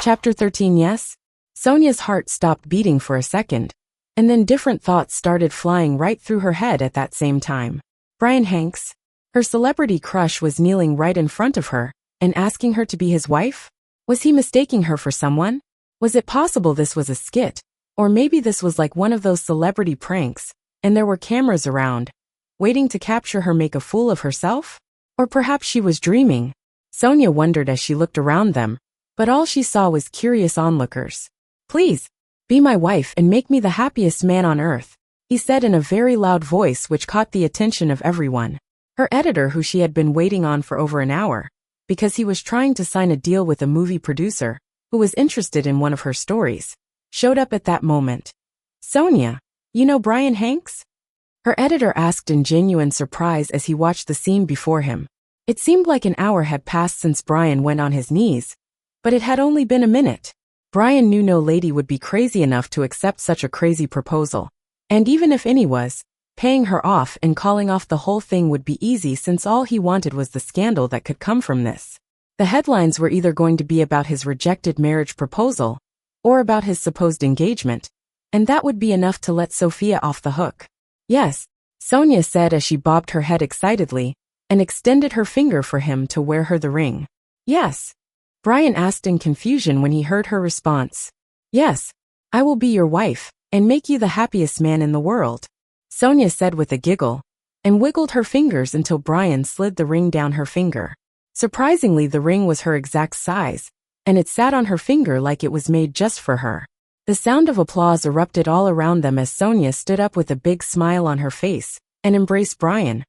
Chapter 13. Yes? Sonia's heart stopped beating for a second, and then different thoughts started flying right through her head at that same time. Brian Hanks? Her celebrity crush was kneeling right in front of her and asking her to be his wife? Was he mistaking her for someone? Was it possible this was a skit? Or maybe this was like one of those celebrity pranks, and there were cameras around, waiting to capture her make a fool of herself? Or perhaps she was dreaming. Sonia wondered as she looked around them, but all she saw was curious onlookers. Please, be my wife and make me the happiest man on earth, he said in a very loud voice which caught the attention of everyone. Her editor, who she had been waiting on for over an hour, because he was trying to sign a deal with a movie producer who was interested in one of her stories, showed up at that moment. Sonia, you know Brian Hanks? Her editor asked in genuine surprise as he watched the scene before him. It seemed like an hour had passed since Brian went on his knees, but it had only been a minute. Brian knew no lady would be crazy enough to accept such a crazy proposal. And even if any was, paying her off and calling off the whole thing would be easy since all he wanted was the scandal that could come from this. The headlines were either going to be about his rejected marriage proposal or about his supposed engagement, and that would be enough to let Sophia off the hook. Yes, Sonia said as she bobbed her head excitedly and extended her finger for him to wear her the ring. Yes? Brian asked in confusion when he heard her response. Yes, I will be your wife and make you the happiest man in the world, Sonia said with a giggle, and wiggled her fingers until Brian slid the ring down her finger. Surprisingly, the ring was her exact size, and it sat on her finger like it was made just for her. The sound of applause erupted all around them as Sonia stood up with a big smile on her face and embraced Brian,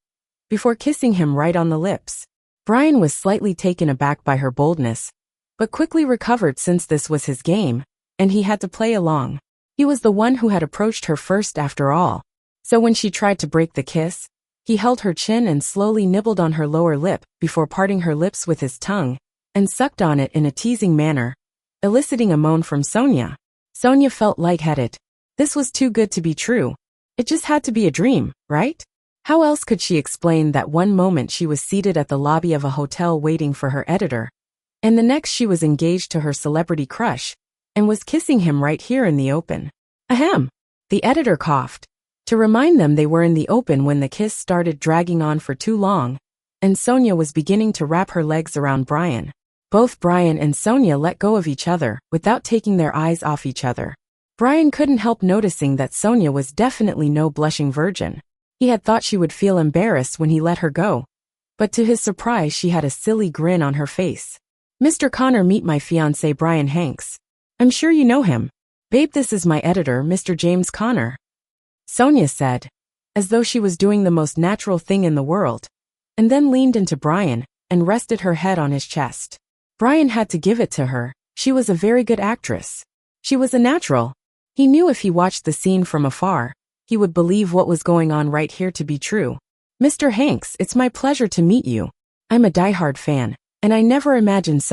before kissing him right on the lips. Brian was slightly taken aback by her boldness, but quickly recovered since this was his game, and he had to play along. He was the one who had approached her first after all. So when she tried to break the kiss, he held her chin and slowly nibbled on her lower lip before parting her lips with his tongue and sucked on it in a teasing manner, eliciting a moan from Sonia. Sonia felt lightheaded. This was too good to be true. It just had to be a dream, right? How else could she explain that one moment she was seated at the lobby of a hotel waiting for her editor, and the next she was engaged to her celebrity crush and was kissing him right here in the open? Ahem. The editor coughed, to remind them they were in the open when the kiss started dragging on for too long, and Sonia was beginning to wrap her legs around Brian. Both Brian and Sonia let go of each other without taking their eyes off each other. Brian couldn't help noticing that Sonia was definitely no blushing virgin. He had thought she would feel embarrassed when he let her go, but to his surprise she had a silly grin on her face. Mr. Connor, meet my fiancé Brian Hanks. I'm sure you know him. Babe, this is my editor, Mr. James Connor, Sonia said, as though she was doing the most natural thing in the world, and then leaned into Brian and rested her head on his chest. Brian had to give it to her. She was a very good actress. She was a natural. He knew if he watched the scene from afar, he would believe what was going on right here to be true. Mr. Hanks, it's my pleasure to meet you. I'm a diehard fan, and I never imagined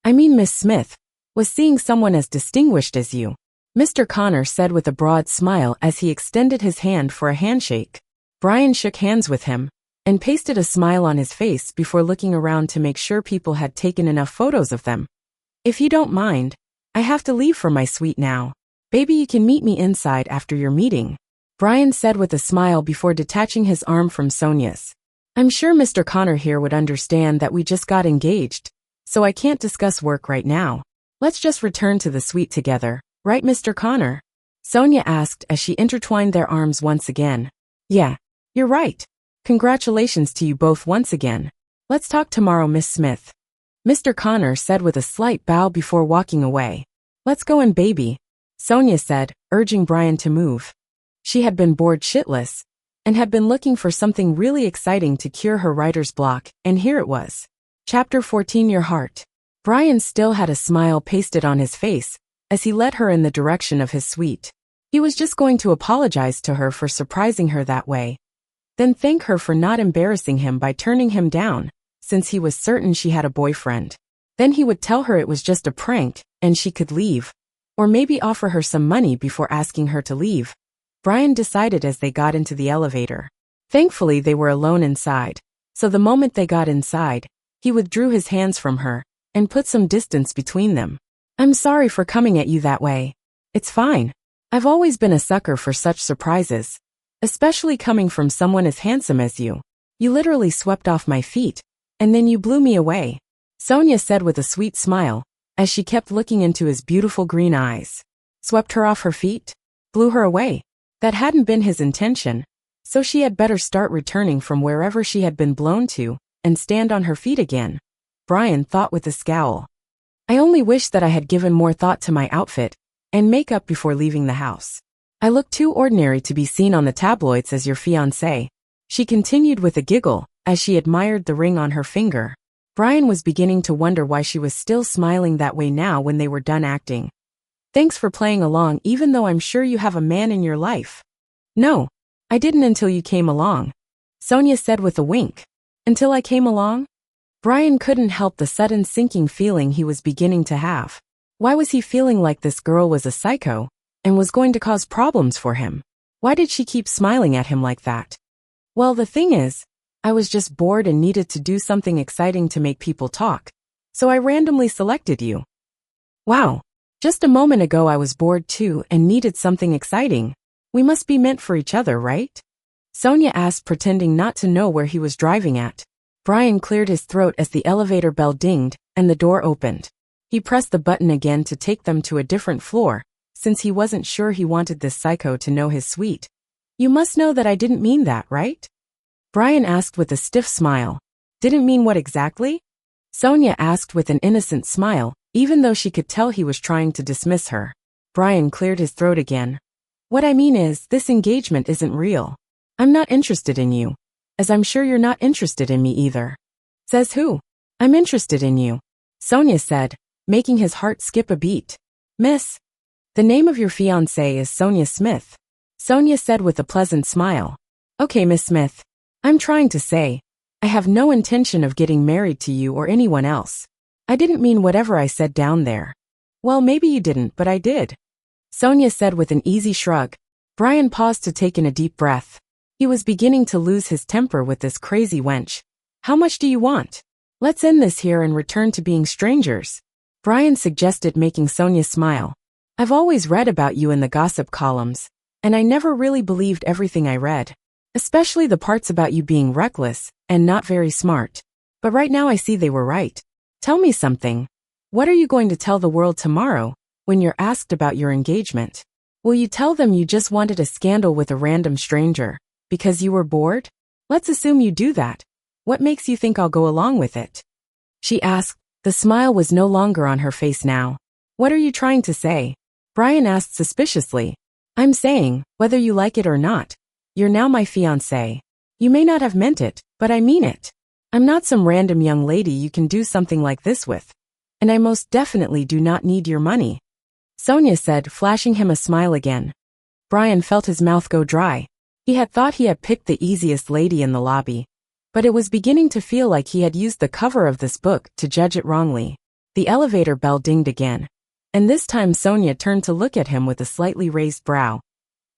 Miss Smith, was seeing someone as distinguished as you, Mr. Connor said with a broad smile as he extended his hand for a handshake. Brian shook hands with him and pasted a smile on his face before looking around to make sure people had taken enough photos of them. If you don't mind, I have to leave for my suite now. Baby, you can meet me inside after your meeting, Brian said with a smile before detaching his arm from Sonia's. I'm sure Mr. Connor here would understand that we just got engaged, so I can't discuss work right now. Let's just return to the suite together, right, Mr. Connor? Sonia asked as she intertwined their arms once again. Yeah, you're right. Congratulations to you both once again. Let's talk tomorrow, Miss Smith, Mr. Connor said with a slight bow before walking away. Let's go in, baby, Sonia said, urging Brian to move. She had been bored shitless and had been looking for something really exciting to cure her writer's block, and here it was. Chapter 14. Your Heart. Brian still had a smile pasted on his face as he led her in the direction of his suite. He was just going to apologize to her for surprising her that way, then thank her for not embarrassing him by turning him down, since he was certain she had a boyfriend. Then he would tell her it was just a prank and she could leave, or maybe offer her some money before asking her to leave. Brian decided as they got into the elevator. Thankfully, they were alone inside, so the moment they got inside, he withdrew his hands from her and put some distance between them. I'm sorry for coming at you that way. It's fine. I've always been a sucker for such surprises. Especially coming from someone as handsome as you. You literally swept off my feet. And then you blew me away. Sonia said with a sweet smile, as she kept looking into his beautiful green eyes. Swept her off her feet? Blew her away? That hadn't been his intention. So she had better start returning from wherever she had been blown to, and stand on her feet again. Brian thought with a scowl. I only wish that I had given more thought to my outfit and makeup before leaving the house. I look too ordinary to be seen on the tabloids as your fiancé. She continued with a giggle, as she admired the ring on her finger. Brian was beginning to wonder why she was still smiling that way now when they were done acting. Thanks for playing along even though I'm sure you have a man in your life. No, I didn't until you came along. Sonia said with a wink. Until I came along? Brian couldn't help the sudden sinking feeling he was beginning to have. Why was he feeling like this girl was a psycho and was going to cause problems for him? Why did she keep smiling at him like that? Well, the thing is, I was just bored and needed to do something exciting to make people talk, so I randomly selected you. Wow, just a moment ago I was bored too and needed something exciting. We must be meant for each other, right? Sonia asked, pretending not to know where he was driving at. Brian cleared his throat as the elevator bell dinged and the door opened. He pressed the button again to take them to a different floor, since he wasn't sure he wanted this psycho to know his suite. You must know that I didn't mean that, right? Brian asked with a stiff smile. Didn't mean what exactly? Sonia asked with an innocent smile, even though she could tell he was trying to dismiss her. Brian cleared his throat again. What I mean is, this engagement isn't real. I'm not interested in you. As I'm sure you're not interested in me either. Says who? I'm interested in you, Sonia said, making his heart skip a beat. Miss. The name of your fiancé is Sonia Smith, Sonia said with a pleasant smile. Okay, Miss Smith. I'm trying to say, I have no intention of getting married to you or anyone else. I didn't mean whatever I said down there. Well, maybe you didn't, but I did, Sonia said with an easy shrug. Brian paused to take in a deep breath. He was beginning to lose his temper with this crazy wench. How much do you want? Let's end this here and return to being strangers, Brian suggested, making Sonia smile. I've always read about you in the gossip columns, and I never really believed everything I read. Especially the parts about you being reckless and not very smart. But right now I see they were right. Tell me something. What are you going to tell the world tomorrow when you're asked about your engagement? Will you tell them you just wanted a scandal with a random stranger because you were bored? Let's assume you do that. What makes you think I'll go along with it? She asked. The smile was no longer on her face now. What are you trying to say? Brian asked suspiciously. I'm saying, whether you like it or not, you're now my fiancé. You may not have meant it, but I mean it. I'm not some random young lady you can do something like this with. And I most definitely do not need your money, Sonia said, flashing him a smile again. Brian felt his mouth go dry. He had thought he had picked the easiest lady in the lobby, but it was beginning to feel like he had used the cover of this book to judge it wrongly. The elevator bell dinged again, and this time Sonia turned to look at him with a slightly raised brow.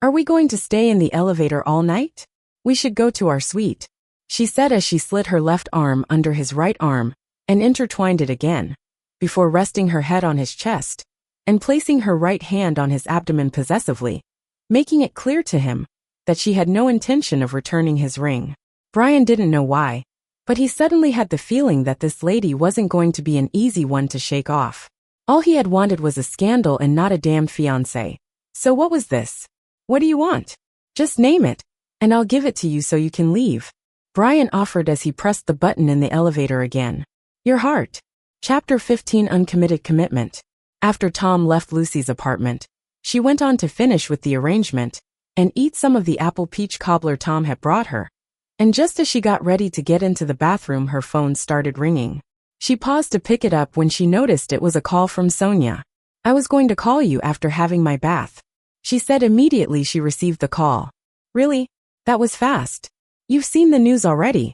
Are we going to stay in the elevator all night? We should go to our suite, she said as she slid her left arm under his right arm and intertwined it again, before resting her head on his chest and placing her right hand on his abdomen possessively, making it clear to him that she had no intention of returning his ring. Brian didn't know why, but he suddenly had the feeling that this lady wasn't going to be an easy one to shake off. All he had wanted was a scandal and not a damn fiancé. So what was this? What do you want? Just name it, and I'll give it to you so you can leave, Brian offered as he pressed the button in the elevator again. Your heart. Chapter 15. Uncommitted commitment. After Tom left Lucy's apartment, she went on to finish with the arrangement and eat some of the apple peach cobbler Tom had brought her. And just as she got ready to get into the bathroom, her phone started ringing. She paused to pick it up when she noticed it was a call from Sonia. I was going to call you after having my bath, she said immediately she received the call. Really? That was fast. You've seen the news already?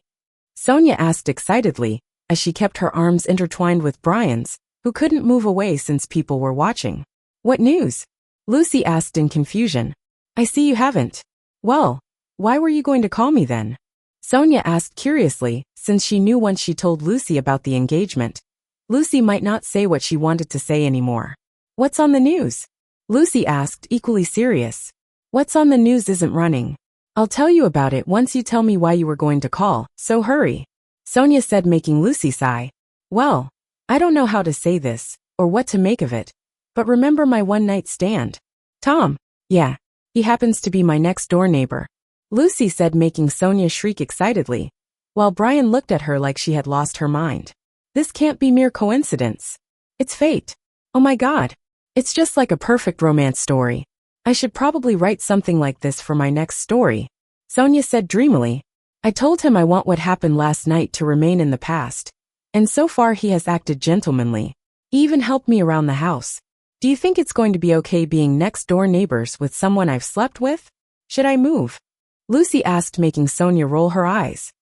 Sonia asked excitedly, as she kept her arms intertwined with Brian's, who couldn't move away since people were watching. What news? Lucy asked in confusion. I see you haven't. Well, why were you going to call me then? Sonia asked curiously, since she knew once she told Lucy about the engagement, Lucy might not say what she wanted to say anymore. What's on the news? Lucy asked, equally serious. What's on the news isn't running. I'll tell you about it once you tell me why you were going to call, so hurry. Sonia said, making Lucy sigh. Well, I don't know how to say this, or what to make of it. But remember my one-night stand? Tom? Yeah. He happens to be my next-door neighbor. Lucy said, making Sonia shriek excitedly, while Brian looked at her like she had lost her mind. This can't be mere coincidence. It's fate. Oh my God. It's just like a perfect romance story. I should probably write something like this for my next story. Sonia said dreamily. I told him I want what happened last night to remain in the past. And so far he has acted gentlemanly. He even helped me around the house. Do you think it's going to be okay being next-door neighbors with someone I've slept with? Should I move? Lucy asked, making Sonia roll her eyes.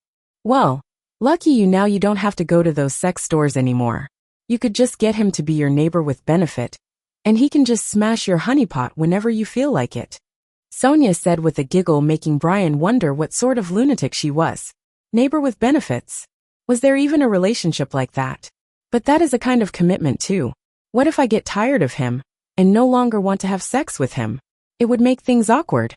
Well, lucky you, now you don't have to go to those sex stores anymore. You could just get him to be your neighbor with benefit, and he can just smash your honeypot whenever you feel like it. Sonia said with a giggle, making Brian wonder what sort of lunatic she was. Neighbor with benefits? Was there even a relationship like that? But that is a kind of commitment too. What if I get tired of him and no longer want to have sex with him? It would make things awkward.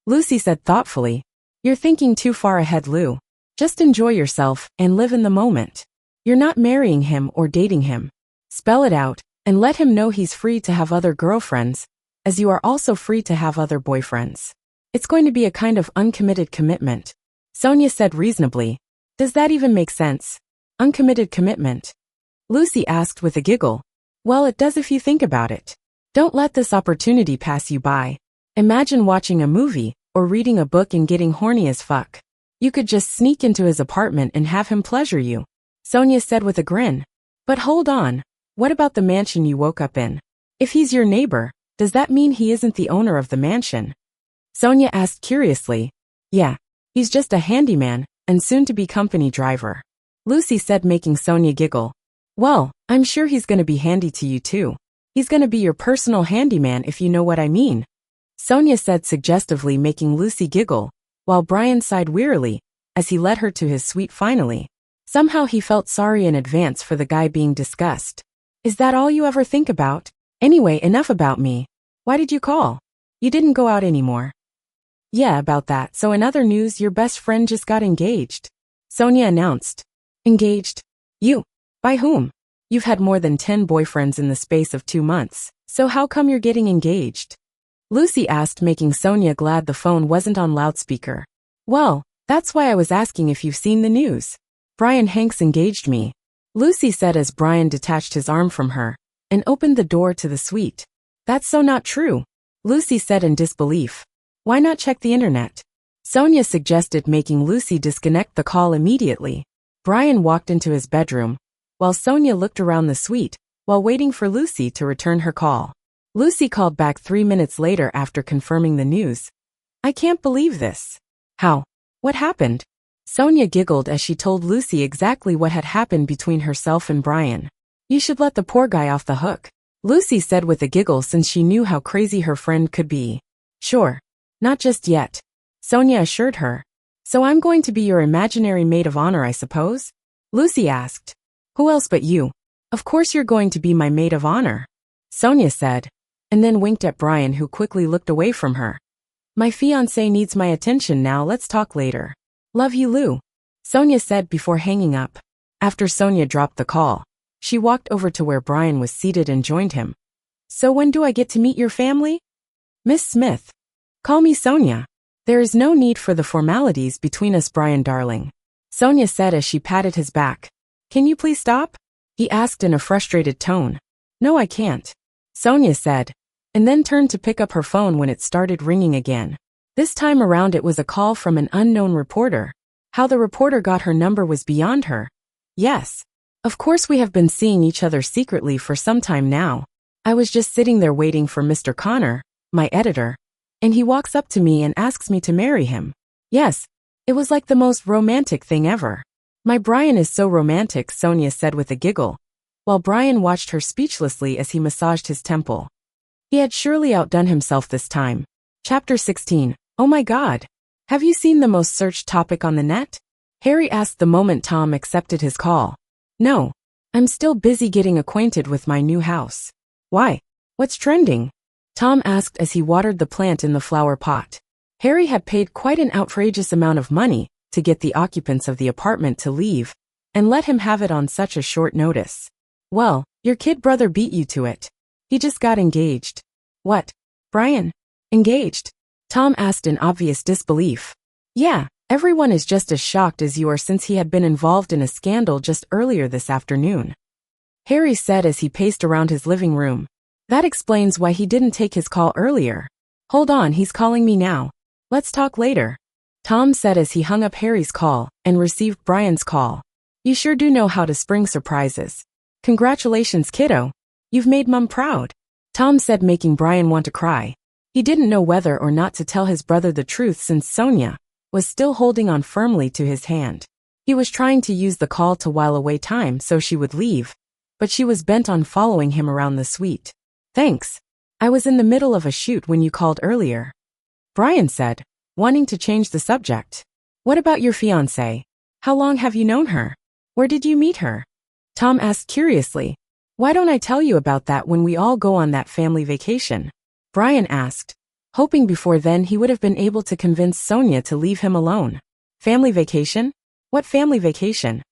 Lucy said thoughtfully. You're thinking too far ahead, Lou. Just enjoy yourself and live in the moment. You're not marrying him or dating him. Spell it out and let him know he's free to have other girlfriends, as you are also free to have other boyfriends. It's going to be a kind of uncommitted commitment. Sonia said reasonably. Does that even make sense? Uncommitted commitment? Lucy asked with a giggle. Well, it does if you think about it. Don't let this opportunity pass you by. Imagine watching a movie or reading a book and getting horny as fuck. You could just sneak into his apartment and have him pleasure you. Sonia said with a grin. But hold on. What about the mansion you woke up in? If he's your neighbor, does that mean he isn't the owner of the mansion? Sonia asked curiously. Yeah, he's just a handyman and soon-to-be company driver. Lucy said, making Sonia giggle. Well, I'm sure he's going to be handy to you too. He's going to be your personal handyman, if you know what I mean. Sonia said suggestively, making Lucy giggle, while Brian sighed wearily as he led her to his suite finally. Somehow he felt sorry in advance for the guy being discussed. Is that all you ever think about? Anyway, enough about me. Why did you call? You didn't go out anymore. Yeah, about that. So in other news, your best friend just got engaged. Sonia announced. Engaged? You? By whom? You've had more than 10 boyfriends in the space of 2 months, so how come you're getting engaged? Lucy asked, making Sonia glad the phone wasn't on loudspeaker. Well, that's why I was asking if you've seen the news. Brian Hanks engaged me. Lucy said as Brian detached his arm from her and opened the door to the suite. That's so not true, Lucy said in disbelief. Why not check the internet? Sonia suggested, making Lucy disconnect the call immediately. Brian walked into his bedroom, while Sonia looked around the suite while waiting for Lucy to return her call. Lucy called back 3 minutes later after confirming the news. I can't believe this. How? What happened? Sonia giggled as she told Lucy exactly what had happened between herself and Brian. You should let the poor guy off the hook, Lucy said with a giggle, since she knew how crazy her friend could be. Sure. Not just yet, Sonia assured her. So I'm going to be your imaginary maid of honor, I suppose? Lucy asked. Who else but you? Of course you're going to be my maid of honor, Sonia said, and then winked at Brian, who quickly looked away from her. My fiancé needs my attention now, let's talk later. Love you, Lou, Sonia said before hanging up. After Sonia dropped the call, she walked over to where Brian was seated and joined him. So when do I get to meet your family? Miss Smith. Call me Sonia. There is no need for the formalities between us, Brian darling, Sonia said as she patted his back. Can you please stop? He asked in a frustrated tone. No, I can't, Sonia said, and then turned to pick up her phone when it started ringing again. This time around it was a call from an unknown reporter. How the reporter got her number was beyond her. Yes. Of course we have been seeing each other secretly for some time now. I was just sitting there waiting for Mr. Connor, my editor, and he walks up to me and asks me to marry him. Yes. It was like the most romantic thing ever. My Brian is so romantic, Sonia said with a giggle, while Brian watched her speechlessly as he massaged his temple. He had surely outdone himself this time. Chapter 16. Oh my God. Have you seen the most searched topic on the net? Harry asked the moment Tom accepted his call. No. I'm still busy getting acquainted with my new house. Why? What's trending? Tom asked as he watered the plant in the flower pot. Harry had paid quite an outrageous amount of money to get the occupants of the apartment to leave and let him have it on such a short notice. Well, your kid brother beat you to it. He just got engaged. What? Brian? Engaged? Tom asked in obvious disbelief. Yeah, everyone is just as shocked as you are since he had been involved in a scandal just earlier this afternoon. Harry said as he paced around his living room. That explains why he didn't take his call earlier. Hold on, he's calling me now. Let's talk later. Tom said as he hung up Harry's call and received Brian's call. You sure do know how to spring surprises. Congratulations, kiddo. You've made Mum proud. Tom said, making Brian want to cry. He didn't know whether or not to tell his brother the truth since Sonia was still holding on firmly to his hand. He was trying to use the call to while away time so she would leave, but she was bent on following him around the suite. Thanks. I was in the middle of a shoot when you called earlier. Brian said, wanting to change the subject. What about your fiancée? How long have you known her? Where did you meet her? Tom asked curiously. Why don't I tell you about that when we all go on that family vacation? Brian asked, hoping before then he would have been able to convince Sonia to leave him alone. Family vacation? What family vacation?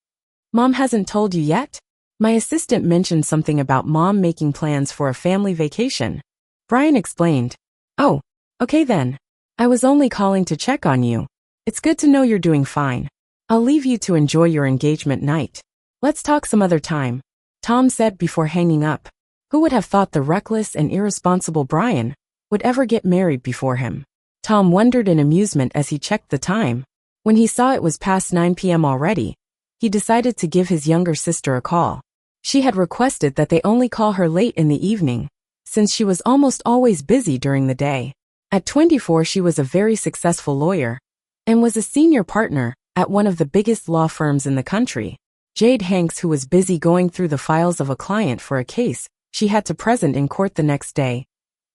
Mom hasn't told you yet? My assistant mentioned something about Mom making plans for a family vacation. Brian explained. Oh, okay then. I was only calling to check on you. It's good to know you're doing fine. I'll leave you to enjoy your engagement night. Let's talk some other time, Tom said before hanging up. Who would have thought the reckless and irresponsible Brian would ever get married before him? Tom wondered in amusement as he checked the time. When he saw it was past 9 p.m. already, he decided to give his younger sister a call. She had requested that they only call her late in the evening, since she was almost always busy during the day. At 24, she was a very successful lawyer and was a senior partner at one of the biggest law firms in the country. Jade Hanks, who was busy going through the files of a client for a case she had to present in court the next day,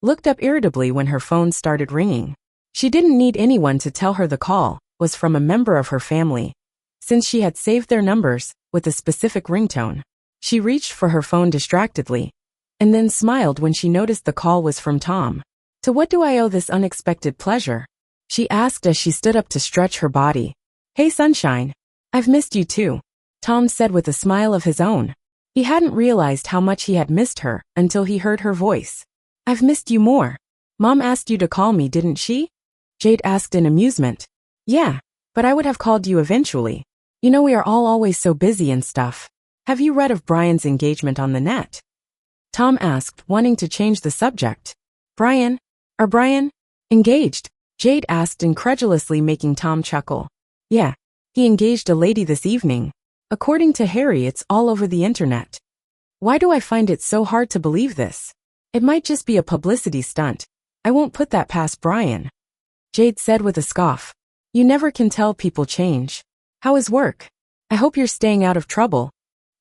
looked up irritably when her phone started ringing. She didn't need anyone to tell her the call was from a member of her family, since she had saved their numbers with a specific ringtone. She reached for her phone distractedly, and then smiled when she noticed the call was from Tom. To what do I owe this unexpected pleasure? She asked as she stood up to stretch her body. Hey sunshine. I've missed you too, Tom said with a smile of his own. He hadn't realized how much he had missed her until he heard her voice. I've missed you more. Mom asked you to call me, didn't she? Jade asked in amusement. Yeah, but I would have called you eventually. You know we are all always so busy and stuff. Have you read of Brian's engagement on the net? Tom asked, wanting to change the subject. Brian? Are Brian engaged? Jade asked incredulously, making Tom chuckle. Yeah, he engaged a lady this evening. According to Harry, it's all over the internet. Why do I find it so hard to believe this? It might just be a publicity stunt. I won't put that past Brian. Jade said with a scoff. You never can tell, people change. How is work? I hope you're staying out of trouble.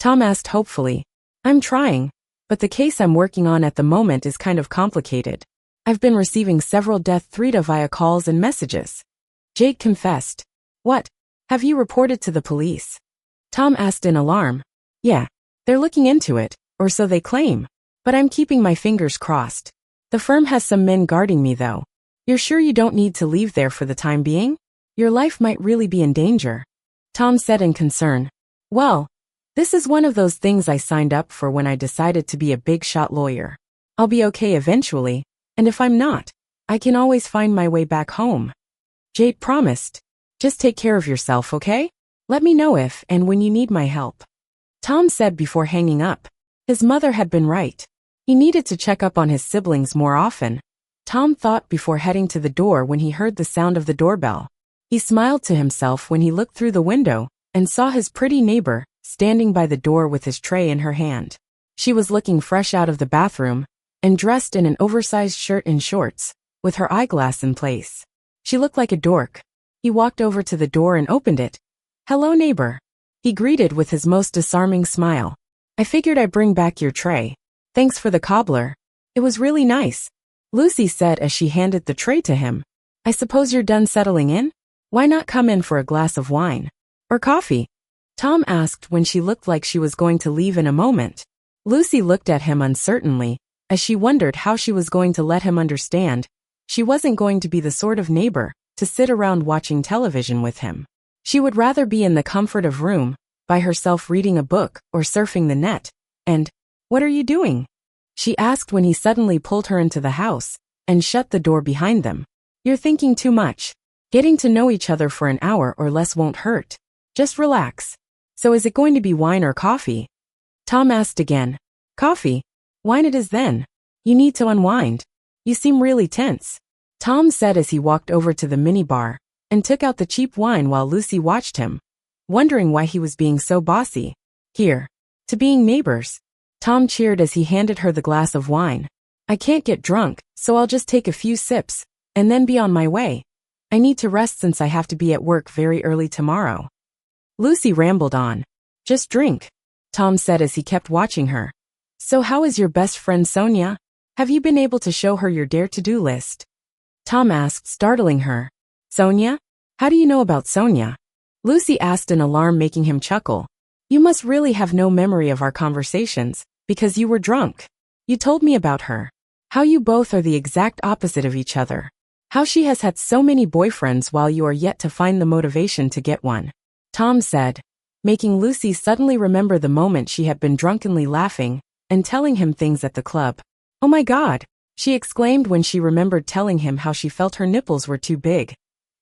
Tom asked hopefully. I'm trying, but the case I'm working on at the moment is kind of complicated. I've been receiving several death threats via calls and messages. Jade confessed. What? Have you reported to the police? Tom asked in alarm. Yeah, they're looking into it, or so they claim. But I'm keeping my fingers crossed. The firm has some men guarding me though. You're sure you don't need to leave there for the time being? Your life might really be in danger, Tom said in concern. Well, this is one of those things I signed up for when I decided to be a big shot lawyer. I'll be okay eventually, and if I'm not, I can always find my way back home. Jade promised. Just take care of yourself, okay? Let me know if and when you need my help. Tom said before hanging up. His mother had been right. He needed to check up on his siblings more often. Tom thought before heading to the door when he heard the sound of the doorbell. He smiled to himself when he looked through the window and saw his pretty neighbor standing by the door with his tray in her hand. She was looking fresh out of the bathroom and dressed in an oversized shirt and shorts, with her eyeglass in place. She looked like a dork. He walked over to the door and opened it. Hello, neighbor. He greeted with his most disarming smile. I figured I'd bring back your tray. Thanks for the cobbler. It was really nice, Lucy said as she handed the tray to him. I suppose you're done settling in? Why not come in for a glass of wine? Or coffee? Tom asked when she looked like she was going to leave in a moment. Lucy looked at him uncertainly, as she wondered how she was going to let him understand. She wasn't going to be the sort of neighbor to sit around watching television with him. She would rather be in the comfort of room, by herself reading a book or surfing the net. And, "What are you doing?" she asked when he suddenly pulled her into the house and shut the door behind them. "You're thinking too much. Getting to know each other for an hour or less won't hurt. Just relax." "So is it going to be wine or coffee?" Tom asked again. "Coffee. Wine it is then. You need to unwind. You seem really tense," Tom said as he walked over to the minibar and took out the cheap wine while Lucy watched him, wondering why he was being so bossy. "Here. To being neighbors." Tom cheered as he handed her the glass of wine. "I can't get drunk, so I'll just take a few sips and then be on my way. I need to rest since I have to be at work very early tomorrow." Lucy rambled on. "Just drink," Tom said as he kept watching her. "So how is your best friend Sonia? Have you been able to show her your dare-to-do list?" Tom asked, startling her. "Sonia? How do you know about Sonia?" Lucy asked in alarm, making him chuckle. "You must really have no memory of our conversations, because you were drunk. You told me about her. How you both are the exact opposite of each other. How she has had so many boyfriends while you are yet to find the motivation to get one," Tom said, making Lucy suddenly remember the moment she had been drunkenly laughing and telling him things at the club. "Oh my God," she exclaimed when she remembered telling him how she felt her nipples were too big.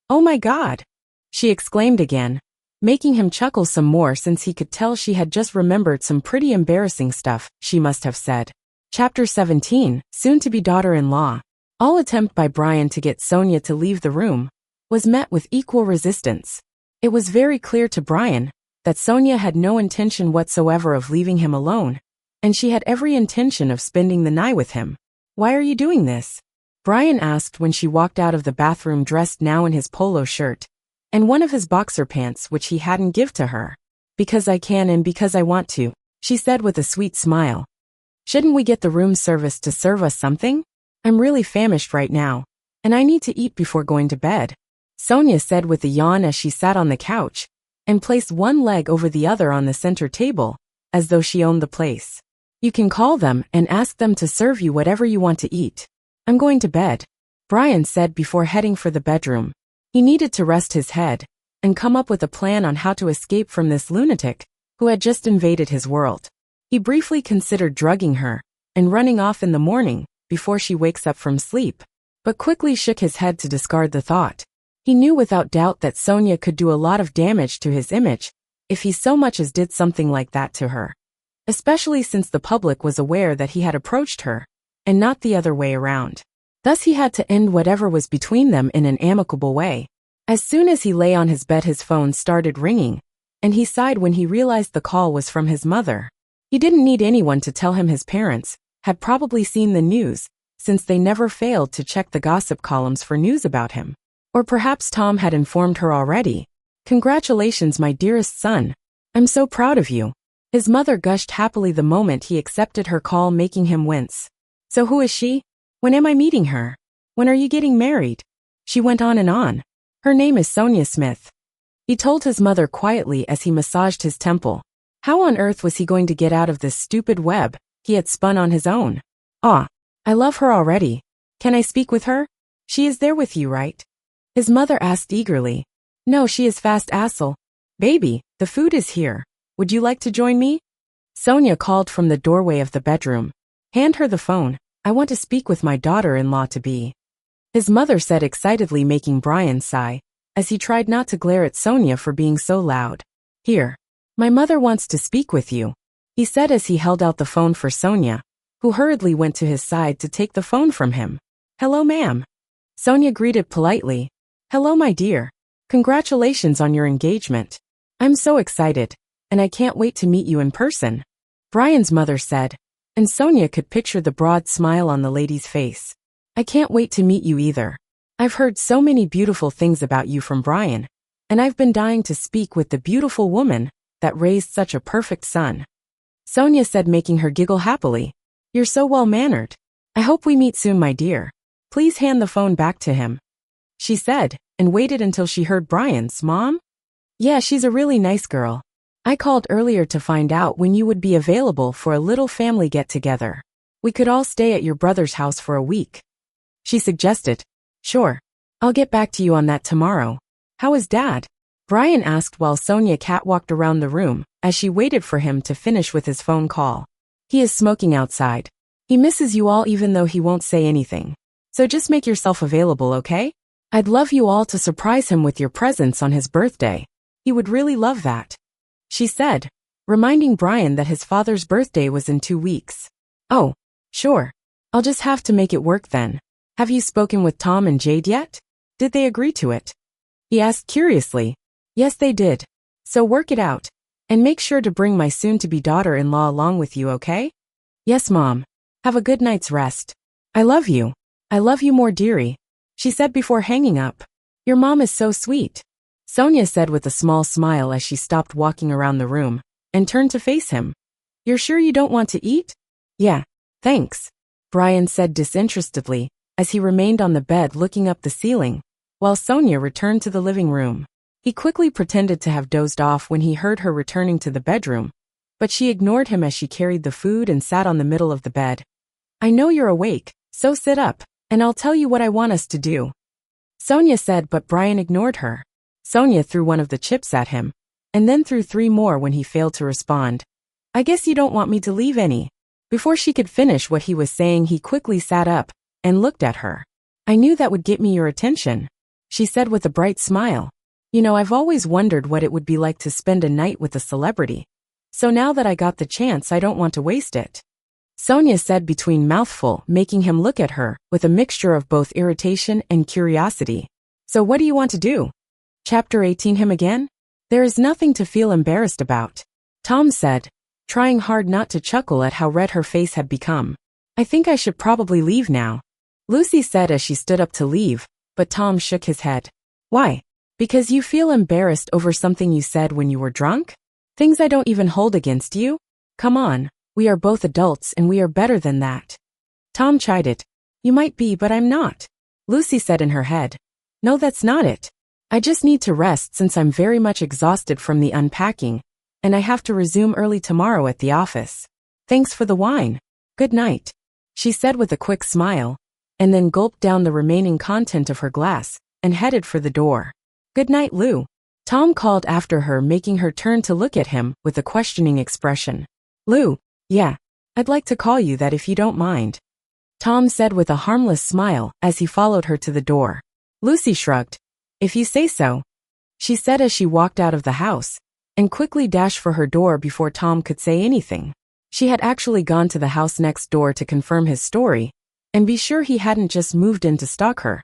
"Oh my God," she exclaimed again, making him chuckle some more since he could tell she had just remembered some pretty embarrassing stuff she must have said. Chapter 17, Soon-to-be Daughter-in-Law. All attempt by Brian to get Sonia to leave the room was met with equal resistance. It was very clear to Brian that Sonia had no intention whatsoever of leaving him alone, and she had every intention of spending the night with him. "Why are you doing this?" Brian asked when she walked out of the bathroom dressed now in his polo shirt and one of his boxer pants which he hadn't give to her. "Because I can and because I want to," she said with a sweet smile. "Shouldn't we get the room service to serve us something? I'm really famished right now, and I need to eat before going to bed," Sonia said with a yawn as she sat on the couch and placed one leg over the other on the center table, as though she owned the place. "You can call them and ask them to serve you whatever you want to eat. I'm going to bed," Brian said before heading for the bedroom. He needed to rest his head and come up with a plan on how to escape from this lunatic who had just invaded his world. He briefly considered drugging her and running off in the morning before she wakes up from sleep, but quickly shook his head to discard the thought. He knew without doubt that Sonia could do a lot of damage to his image if he so much as did something like that to her, especially since the public was aware that he had approached her and not the other way around. Thus he had to end whatever was between them in an amicable way. As soon as he lay on his bed, his phone started ringing, and he sighed when he realized the call was from his mother. He didn't need anyone to tell him his parents had probably seen the news, since they never failed to check the gossip columns for news about him. Or perhaps Tom had informed her already. "Congratulations, my dearest son. I'm so proud of you." His mother gushed happily the moment he accepted her call, making him wince. "So who is she? When am I meeting her? When are you getting married?" She went on and on. "Her name is Sonia Smith," he told his mother quietly as he massaged his temple. How on earth was he going to get out of this stupid web he had spun on his own? "Ah, I love her already. Can I speak with her? She is there with you, right?" his mother asked eagerly. "No, she is fast asshole. Baby, the food is here. Would you like to join me?" Sonia called from the doorway of the bedroom. "Hand her the phone. I want to speak with my daughter-in-law-to-be," his mother said excitedly, making Brian sigh as he tried not to glare at Sonia for being so loud. "Here. My mother wants to speak with you," he said as he held out the phone for Sonia, who hurriedly went to his side to take the phone from him. "Hello, ma'am," Sonia greeted politely. "Hello, my dear. Congratulations on your engagement. I'm so excited, and I can't wait to meet you in person," Brian's mother said, and Sonia could picture the broad smile on the lady's face. "I can't wait to meet you either. I've heard so many beautiful things about you from Brian, and I've been dying to speak with the beautiful woman that raised such a perfect son," Sonia said, making her giggle happily. "You're so well-mannered. I hope we meet soon, my dear. Please hand the phone back to him," she said, and waited until she heard Brian's mom. "Yeah, she's a really nice girl. I called earlier to find out when you would be available for a little family get-together. We could all stay at your brother's house for a week. She suggested. Sure. I'll get back to you on that tomorrow. How is Dad? Brian asked while Sonia catwalked around the room as she waited for him to finish with his phone call. He is smoking outside. He misses you all even though he won't say anything. So just make yourself available, okay? I'd love you all to surprise him with your presents on his birthday. He would really love that. She said, reminding Brian that his father's birthday was in 2 weeks. Oh, sure. I'll just have to make it work then. Have you spoken with Tom and Jade yet? Did they agree to it? He asked curiously. Yes, they did. So work it out. And make sure to bring my soon-to-be daughter-in-law along with you, okay? Yes, Mom. Have a good night's rest. I love you. I love you more, dearie. She said before hanging up. Your mom is so sweet. Sonia said with a small smile as she stopped walking around the room and turned to face him. You're sure you don't want to eat? Yeah, thanks. Brian said disinterestedly as he remained on the bed looking up the ceiling, while Sonia returned to the living room. He quickly pretended to have dozed off when he heard her returning to the bedroom, but she ignored him as she carried the food and sat on the middle of the bed. I know you're awake, so sit up, and I'll tell you what I want us to do. Sonia said, but Brian ignored her. Sonia threw one of the chips at him, and then threw 3 more when he failed to respond. I guess you don't want me to leave any. Before she could finish what he was saying, he quickly sat up and looked at her. I knew that would get me your attention, she said with a bright smile. You know, I've always wondered what it would be like to spend a night with a celebrity. So now that I got the chance, I don't want to waste it. Sonia said between mouthful, making him look at her with a mixture of both irritation and curiosity. So what do you want to do? Chapter 18 Him again? There is nothing to feel embarrassed about, Tom said, trying hard not to chuckle at how red her face had become. I think I should probably leave now, Lucy said as she stood up to leave, but Tom shook his head. Why? Because you feel embarrassed over something you said when you were drunk? Things I don't even hold against you? Come on, we are both adults and we are better than that. Tom chided. You might be, but I'm not, Lucy said in her head. No, that's not it. I just need to rest since I'm very much exhausted from the unpacking, and I have to resume early tomorrow at the office. Thanks for the wine. Good night, she said with a quick smile, and then gulped down the remaining content of her glass and headed for the door. Good night, Lou, Tom called after her, making her turn to look at him with a questioning expression. Lou, yeah, I'd like to call you that if you don't mind, Tom said with a harmless smile as he followed her to the door. Lucy shrugged. If you say so, she said as she walked out of the house and quickly dashed for her door before Tom could say anything. She had actually gone to the house next door to confirm his story and be sure he hadn't just moved in to stalk her.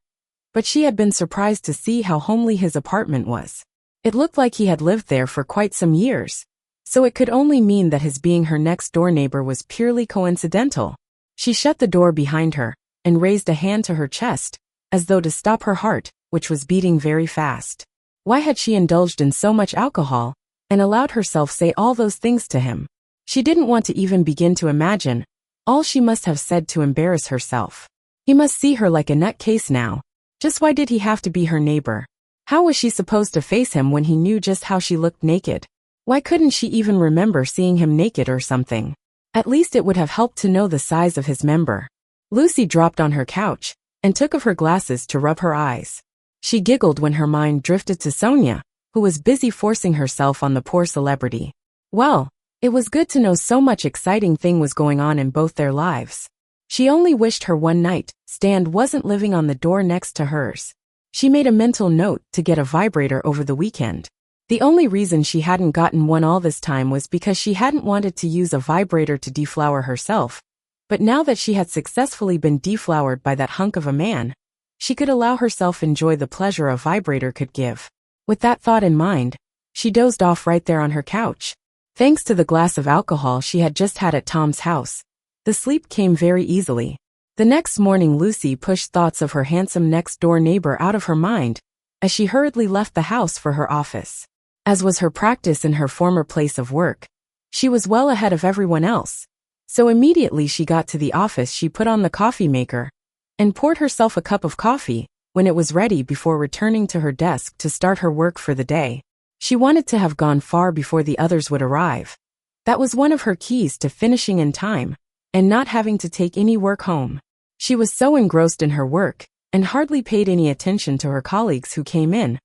But she had been surprised to see how homely his apartment was. It looked like he had lived there for quite some years, so it could only mean that his being her next-door neighbor was purely coincidental. She shut the door behind her and raised a hand to her chest, as though to stop her heart, which was beating very fast. Why had she indulged in so much alcohol and allowed herself say all those things to him? She didn't want to even begin to imagine all she must have said to embarrass herself. He must see her like a nutcase now. Just why did he have to be her neighbor? How was she supposed to face him when he knew just how she looked naked? Why couldn't she even remember seeing him naked or something? At least it would have helped to know the size of his member. Lucy dropped on her couch and took off her glasses to rub her eyes. She giggled when her mind drifted to Sonia, who was busy forcing herself on the poor celebrity. Well, it was good to know so much exciting thing was going on in both their lives. She only wished her one-night stand wasn't living on the door next to hers. She made a mental note to get a vibrator over the weekend. The only reason she hadn't gotten one all this time was because she hadn't wanted to use a vibrator to deflower herself. But now that she had successfully been deflowered by that hunk of a man, she could allow herself enjoy the pleasure a vibrator could give. With that thought in mind, she dozed off right there on her couch. Thanks to the glass of alcohol she had just had at Tom's house, the sleep came very easily. The next morning Lucy pushed thoughts of her handsome next-door neighbor out of her mind as she hurriedly left the house for her office. As was her practice in her former place of work, she was well ahead of everyone else. So immediately she got to the office, she put on the coffee maker and poured herself a cup of coffee when it was ready before returning to her desk to start her work for the day. She wanted to have gone far before the others would arrive. That was one of her keys to finishing in time and not having to take any work home. She was so engrossed in her work and hardly paid any attention to her colleagues who came in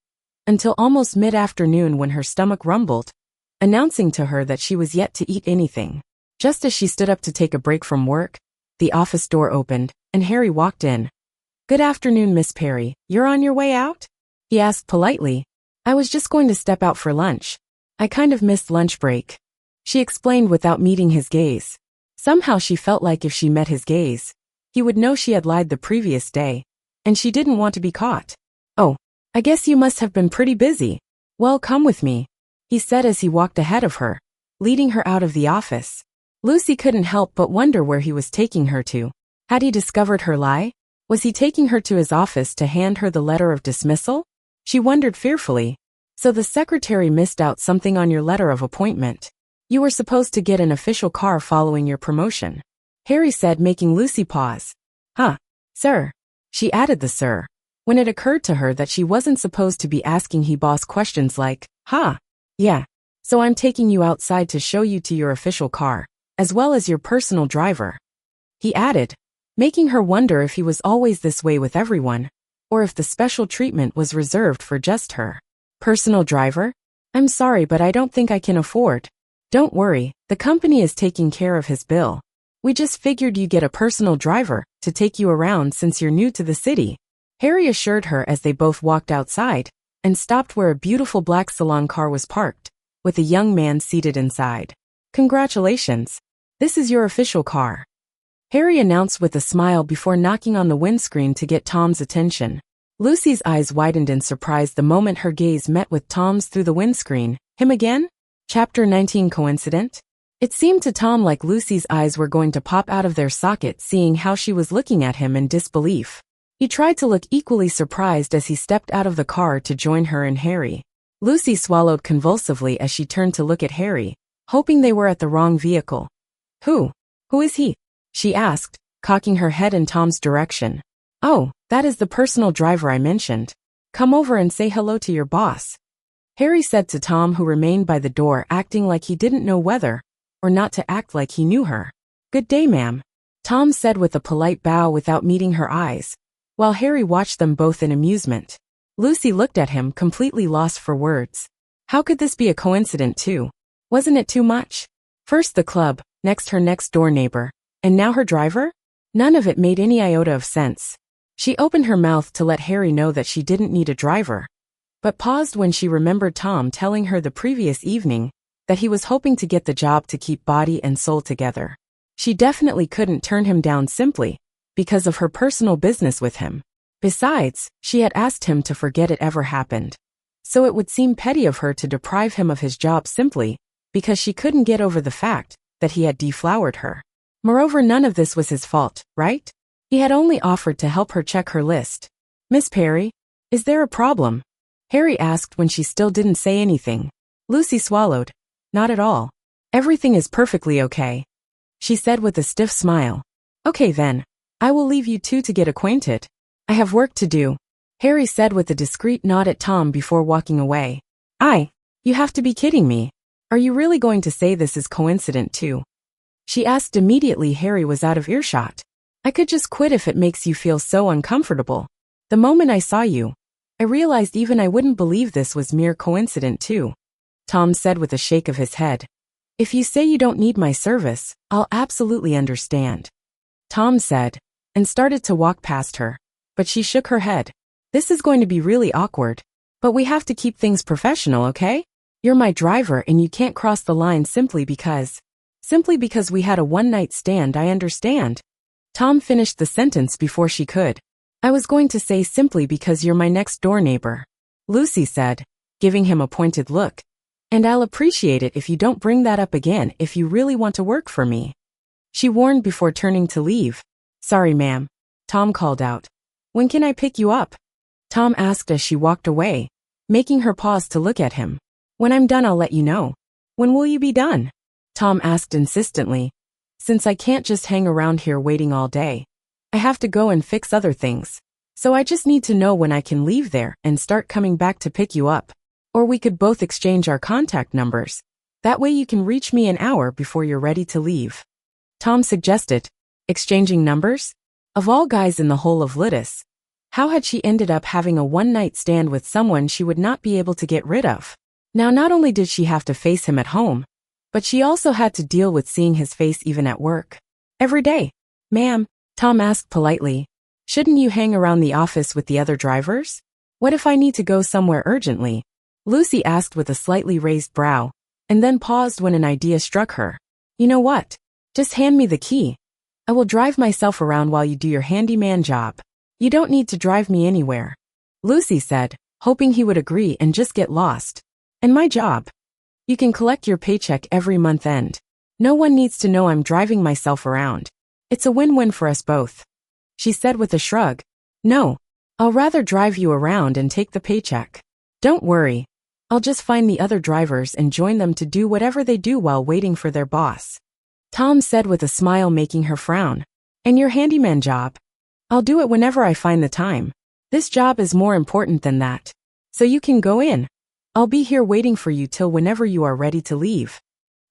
until almost mid-afternoon when her stomach rumbled, announcing to her that she was yet to eat anything. Just as she stood up to take a break from work, the office door opened, and Harry walked in. "Good afternoon, Miss Perry. You're on your way out?" he asked politely. "I was just going to step out for lunch. I kind of missed lunch break," she explained without meeting his gaze. Somehow she felt like if she met his gaze, he would know she had lied the previous day, and she didn't want to be caught. "Oh, I guess you must have been pretty busy. Well, come with me," he said as he walked ahead of her, leading her out of the office. Lucy couldn't help but wonder where he was taking her to. Had he discovered her lie? Was he taking her to his office to hand her the letter of dismissal? She wondered fearfully. "So the secretary missed out something on your letter of appointment. You were supposed to get an official car following your promotion," Harry said, making Lucy pause. "Huh, sir." She added the sir, when it occurred to her that she wasn't supposed to be asking he boss questions like, "Huh, yeah, so I'm taking you outside to show you to your official car, as well as your personal driver," he added, making her wonder if he was always this way with everyone, or if the special treatment was reserved for just her. "Personal driver? I'm sorry, but I don't think I can afford." "Don't worry, the company is taking care of his bill. We just figured you get a personal driver to take you around since you're new to the city," Harry assured her as they both walked outside and stopped where a beautiful black salon car was parked, with a young man seated inside. "Congratulations. This is your official car," Harry announced with a smile before knocking on the windscreen to get Tom's attention. Lucy's eyes widened in surprise the moment her gaze met with Tom's through the windscreen. Him again? Chapter 19 Coincident? It seemed to Tom like Lucy's eyes were going to pop out of their socket seeing how she was looking at him in disbelief. He tried to look equally surprised as he stepped out of the car to join her and Harry. Lucy swallowed convulsively as she turned to look at Harry, hoping they were at the wrong vehicle. Who is he?" she asked, cocking her head in Tom's direction. "Oh, that is the personal driver I mentioned. Come over and say hello to your boss," Harry said to Tom, who remained by the door acting like he didn't know whether or not to act like he knew her. "Good day, ma'am," Tom said with a polite bow without meeting her eyes, while Harry watched them both in amusement. Lucy looked at him, completely lost for words. How could this be a coincidence too? Wasn't it too much? First the club, next her next-door neighbor, and now her driver? None of it made any iota of sense. She opened her mouth to let Harry know that she didn't need a driver, but paused when she remembered Tom telling her the previous evening that he was hoping to get the job to keep body and soul together. She definitely couldn't turn him down simply because of her personal business with him. Besides, she had asked him to forget it ever happened. So it would seem petty of her to deprive him of his job simply because she couldn't get over the fact that he had deflowered her. Moreover, none of this was his fault, right? He had only offered to help her check her list. "Miss Perry, is there a problem?" Harry asked when she still didn't say anything. Lucy swallowed. "Not at all. Everything is perfectly okay," she said with a stiff smile. "Okay then, I will leave you two to get acquainted. I have work to do," Harry said with a discreet nod at Tom before walking away. You have to be kidding me. Are you really going to say this is coincident too?" she asked immediately Harry was out of earshot. "I could just quit if it makes you feel so uncomfortable. The moment I saw you, I realized even I wouldn't believe this was mere coincidence too," Tom said with a shake of his head. "If you say you don't need my service, I'll absolutely understand," Tom said, and started to walk past her, but she shook her head. "This is going to be really awkward, but we have to keep things professional, okay? You're my driver and you can't cross the line simply because we had a one-night stand, I understand." Tom finished the sentence before she could. "I was going to say simply because you're my next-door neighbor," Lucy said, giving him a pointed look. "And I'll appreciate it if you don't bring that up again if you really want to work for me," she warned before turning to leave. "Sorry, ma'am," Tom called out. "When can I pick you up?" Tom asked as she walked away, making her pause to look at him. "When I'm done, I'll let you know." "When will you be done?" Tom asked insistently. "Since I can't just hang around here waiting all day, I have to go and fix other things. So I just need to know when I can leave there and start coming back to pick you up. Or we could both exchange our contact numbers. That way you can reach me an hour before you're ready to leave." Tom suggested. Exchanging numbers? Of all guys in the whole of Litis, how had she ended up having a one-night stand with someone she would not be able to get rid of? Now not only did she have to face him at home, but she also had to deal with seeing his face even at work. Every day. Ma'am, Tom asked politely, shouldn't you hang around the office with the other drivers? What if I need to go somewhere urgently? Lucy asked with a slightly raised brow, and then paused when an idea struck her. You know what? Just hand me the key. I will drive myself around while you do your handyman job. You don't need to drive me anywhere. Lucy said, hoping he would agree and just get lost. And my job? You can collect your paycheck every month end. No one needs to know I'm driving myself around. It's a win-win for us both. She said with a shrug. No, I'll rather drive you around and take the paycheck. Don't worry. I'll just find the other drivers and join them to do whatever they do while waiting for their boss. Tom said with a smile making her frown. And your handyman job? I'll do it whenever I find the time. This job is more important than that. So you can go in. I'll be here waiting for you till whenever you are ready to leave.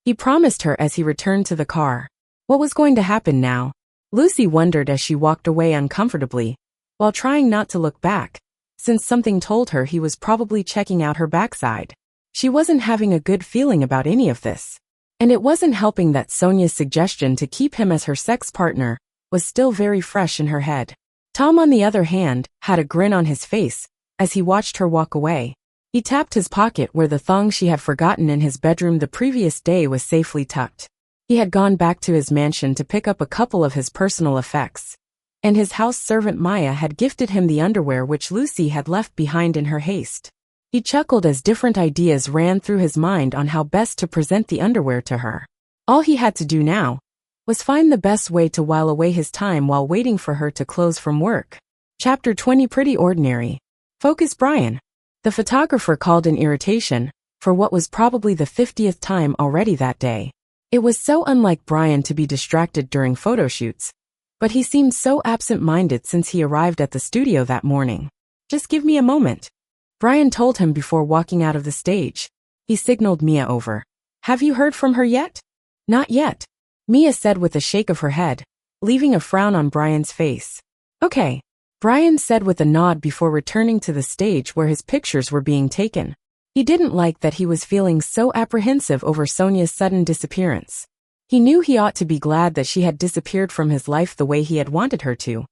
He promised her as he returned to the car. What was going to happen now? Lucy wondered as she walked away uncomfortably, while trying not to look back, since something told her he was probably checking out her backside. She wasn't having a good feeling about any of this. And it wasn't helping that Sonia's suggestion to keep him as her sex partner was still very fresh in her head. Tom, on the other hand, had a grin on his face as he watched her walk away. He tapped his pocket where the thong she had forgotten in his bedroom the previous day was safely tucked. He had gone back to his mansion to pick up a couple of his personal effects, and his house servant Maya had gifted him the underwear which Lucy had left behind in her haste. He chuckled as different ideas ran through his mind on how best to present the underwear to her. All he had to do now was find the best way to while away his time while waiting for her to close from work. Chapter 20. Pretty ordinary. Focus Brian. The photographer called in irritation, for what was probably the 50th time already that day. It was so unlike Brian to be distracted during photo shoots, but he seemed so absent-minded since he arrived at the studio that morning. Just give me a moment, Brian told him before walking out of the stage. He signaled Mia over. Have you heard from her yet? Not yet, Mia said with a shake of her head, leaving a frown on Brian's face. Okay, Brian said with a nod before returning to the stage where his pictures were being taken. He didn't like that he was feeling so apprehensive over Sonia's sudden disappearance. He knew he ought to be glad that she had disappeared from his life the way he had wanted her to.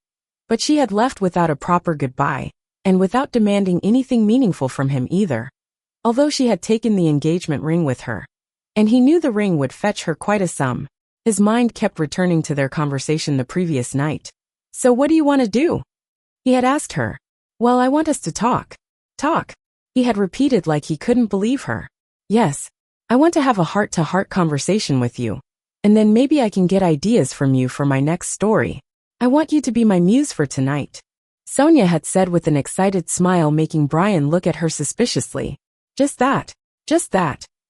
But she had left without a proper goodbye, and without demanding anything meaningful from him either. Although she had taken the engagement ring with her, and he knew the ring would fetch her quite a sum, his mind kept returning to their conversation the previous night. So what do you want to do? He had asked her. Well, I want us to talk. Talk? He had repeated like he couldn't believe her. Yes, I want to have a heart-to-heart conversation with you. And then maybe I can get ideas from you for my next story. I want you to be my muse for tonight. Sonia had said with an excited smile, making Brian look at her suspiciously. Just that,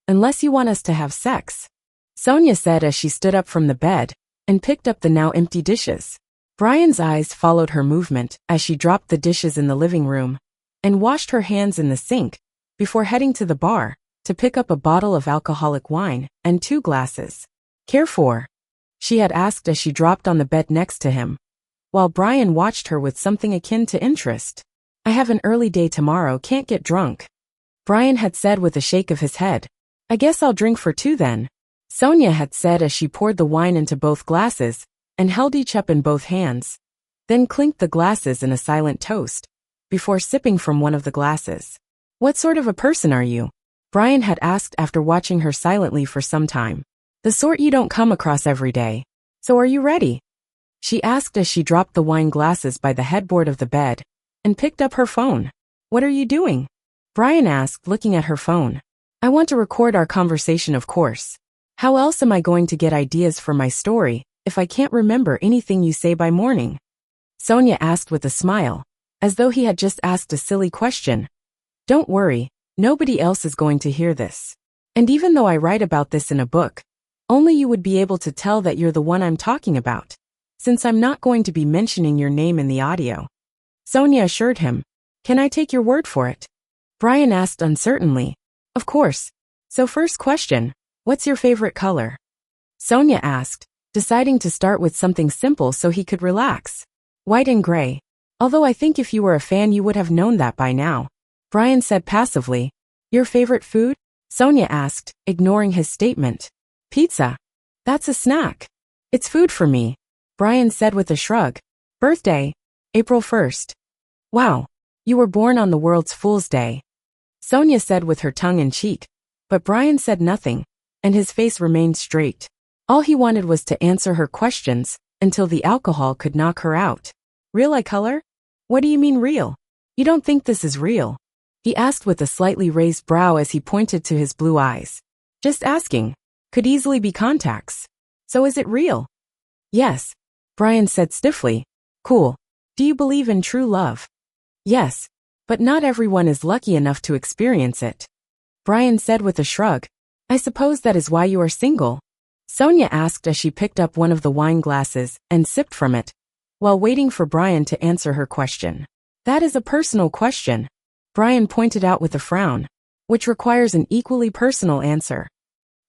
unless you want us to have sex. Sonia said as she stood up from the bed and picked up the now empty dishes. Brian's eyes followed her movement as she dropped the dishes in the living room and washed her hands in the sink before heading to the bar to pick up a bottle of alcoholic wine and 2 glasses. Care for? She had asked as she dropped on the bed next to him, while Brian watched her with something akin to interest. I have an early day tomorrow, can't get drunk, Brian had said with a shake of his head. I guess I'll drink for 2 then, Sonia had said as she poured the wine into both glasses and held each up in both hands, then clinked the glasses in a silent toast, before sipping from one of the glasses. What sort of a person are you? Brian had asked after watching her silently for some time. The sort you don't come across every day. So are you ready? She asked as she dropped the wine glasses by the headboard of the bed and picked up her phone. What are you doing? Brian asked, looking at her phone. I want to record our conversation, of course. How else am I going to get ideas for my story if I can't remember anything you say by morning? Sonia asked with a smile, as though he had just asked a silly question. Don't worry, nobody else is going to hear this. And even though I write about this in a book, only you would be able to tell that you're the one I'm talking about, since I'm not going to be mentioning your name in the audio. Sonia assured him. Can I take your word for it? Brian asked uncertainly. Of course. So first question, what's your favorite color? Sonia asked, deciding to start with something simple so he could relax. White and gray. Although I think if you were a fan you would have known that by now. Brian said passively. Your favorite food? Sonia asked, ignoring his statement. Pizza. That's a snack. It's food for me, Brian said with a shrug. Birthday? April 1st. Wow. You were born on the world's Fool's Day, Sonia said with her tongue in cheek. But Brian said nothing, and his face remained straight. All he wanted was to answer her questions, until the alcohol could knock her out. Real eye color? What do you mean real? You don't think this is real? He asked with a slightly raised brow as he pointed to his blue eyes. Just asking. Could easily be contacts. So is it real? Yes, Brian said stiffly. Cool. Do you believe in true love? Yes, but not everyone is lucky enough to experience it, Brian said with a shrug. I suppose that is why you are single, Sonia asked as she picked up one of the wine glasses and sipped from it, while waiting for Brian to answer her question. That is a personal question, Brian pointed out with a frown, which requires an equally personal answer,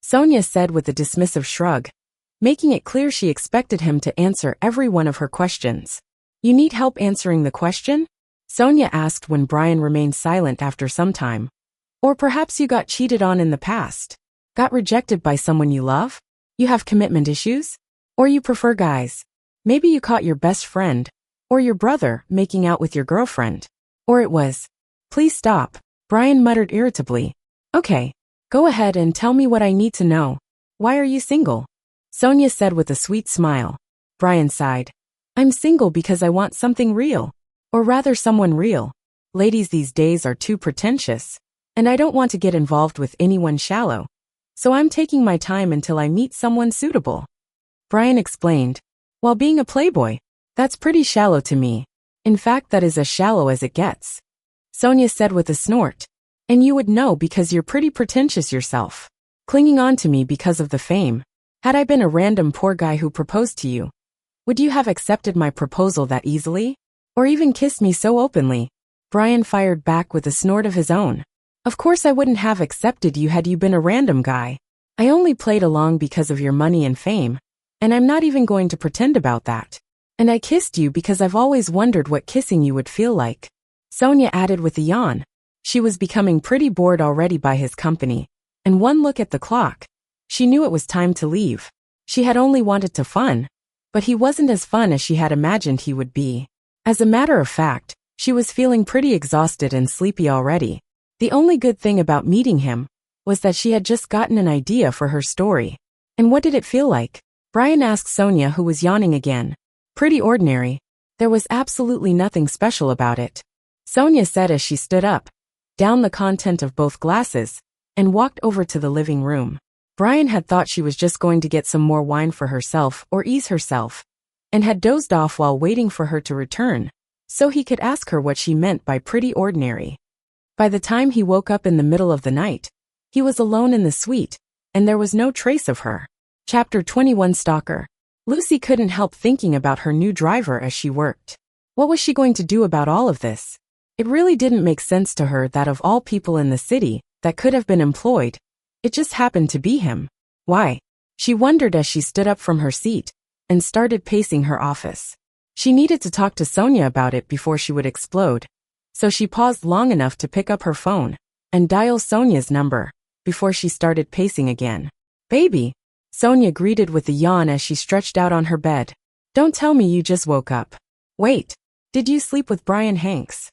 Sonia said with a dismissive shrug, making it clear she expected him to answer every one of her questions. You need help answering the question? Sonia asked when Brian remained silent after some time. Or perhaps you got cheated on in the past? Got rejected by someone you love? You have commitment issues? Or you prefer guys? Maybe you caught your best friend, or your brother, making out with your girlfriend. Or it was. Please stop, Brian muttered irritably. Okay, go ahead and tell me what I need to know. Why are you single? Sonia said with a sweet smile. Brian sighed. I'm single because I want something real. Or rather someone real. Ladies these days are too pretentious. And I don't want to get involved with anyone shallow. So I'm taking my time until I meet someone suitable, Brian explained. While being a playboy, that's pretty shallow to me. In fact, that is as shallow as it gets, Sonia said with a snort. And you would know because you're pretty pretentious yourself. Clinging on to me because of the fame. Had I been a random poor guy who proposed to you, would you have accepted my proposal that easily? Or even kissed me so openly? Brian fired back with a snort of his own. Of course I wouldn't have accepted you had you been a random guy. I only played along because of your money and fame. And I'm not even going to pretend about that. And I kissed you because I've always wondered what kissing you would feel like, Sonia added with a yawn. She was becoming pretty bored already by his company. And one look at the clock. She knew it was time to leave. She had only wanted to fun. But he wasn't as fun as she had imagined he would be. As a matter of fact, she was feeling pretty exhausted and sleepy already. The only good thing about meeting him was that she had just gotten an idea for her story. And what did it feel like? Brian asked Sonia, who was yawning again. Pretty ordinary. There was absolutely nothing special about it, Sonia said as she stood up, downed the content of both glasses, and walked over to the living room. Brian had thought she was just going to get some more wine for herself or ease herself, and had dozed off while waiting for her to return, so he could ask her what she meant by pretty ordinary. By the time he woke up in the middle of the night, he was alone in the suite, and there was no trace of her. Chapter 21 Stalker. Lucy couldn't help thinking about her new driver as she worked. What was she going to do about all of this? It really didn't make sense to her that of all people in the city that could have been employed, it just happened to be him. Why? She wondered as she stood up from her seat and started pacing her office. She needed to talk to Sonia about it before she would explode. So she paused long enough to pick up her phone and dial Sonia's number before she started pacing again. Baby, Sonia greeted with a yawn as she stretched out on her bed. Don't tell me you just woke up. Wait, did you sleep with Brian Hanks?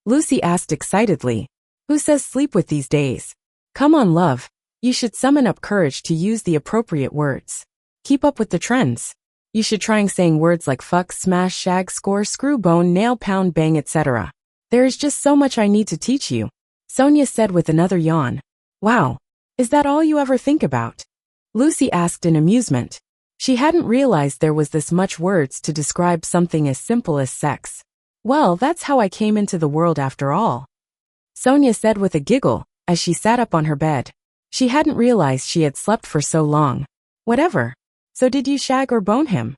Lucy asked excitedly. Who says sleep with these days? Come on, love. You should summon up courage to use the appropriate words. Keep up with the trends. You should try saying words like fuck, smash, shag, score, screw, bone, nail, pound, bang, etc. There is just so much I need to teach you, Sonia said with another yawn. Wow, is that all you ever think about? Lucy asked in amusement. She hadn't realized there was this much words to describe something as simple as sex. Well, that's how I came into the world after all, Sonia said with a giggle as she sat up on her bed. She hadn't realized she had slept for so long. Whatever. So did you shag or bone him?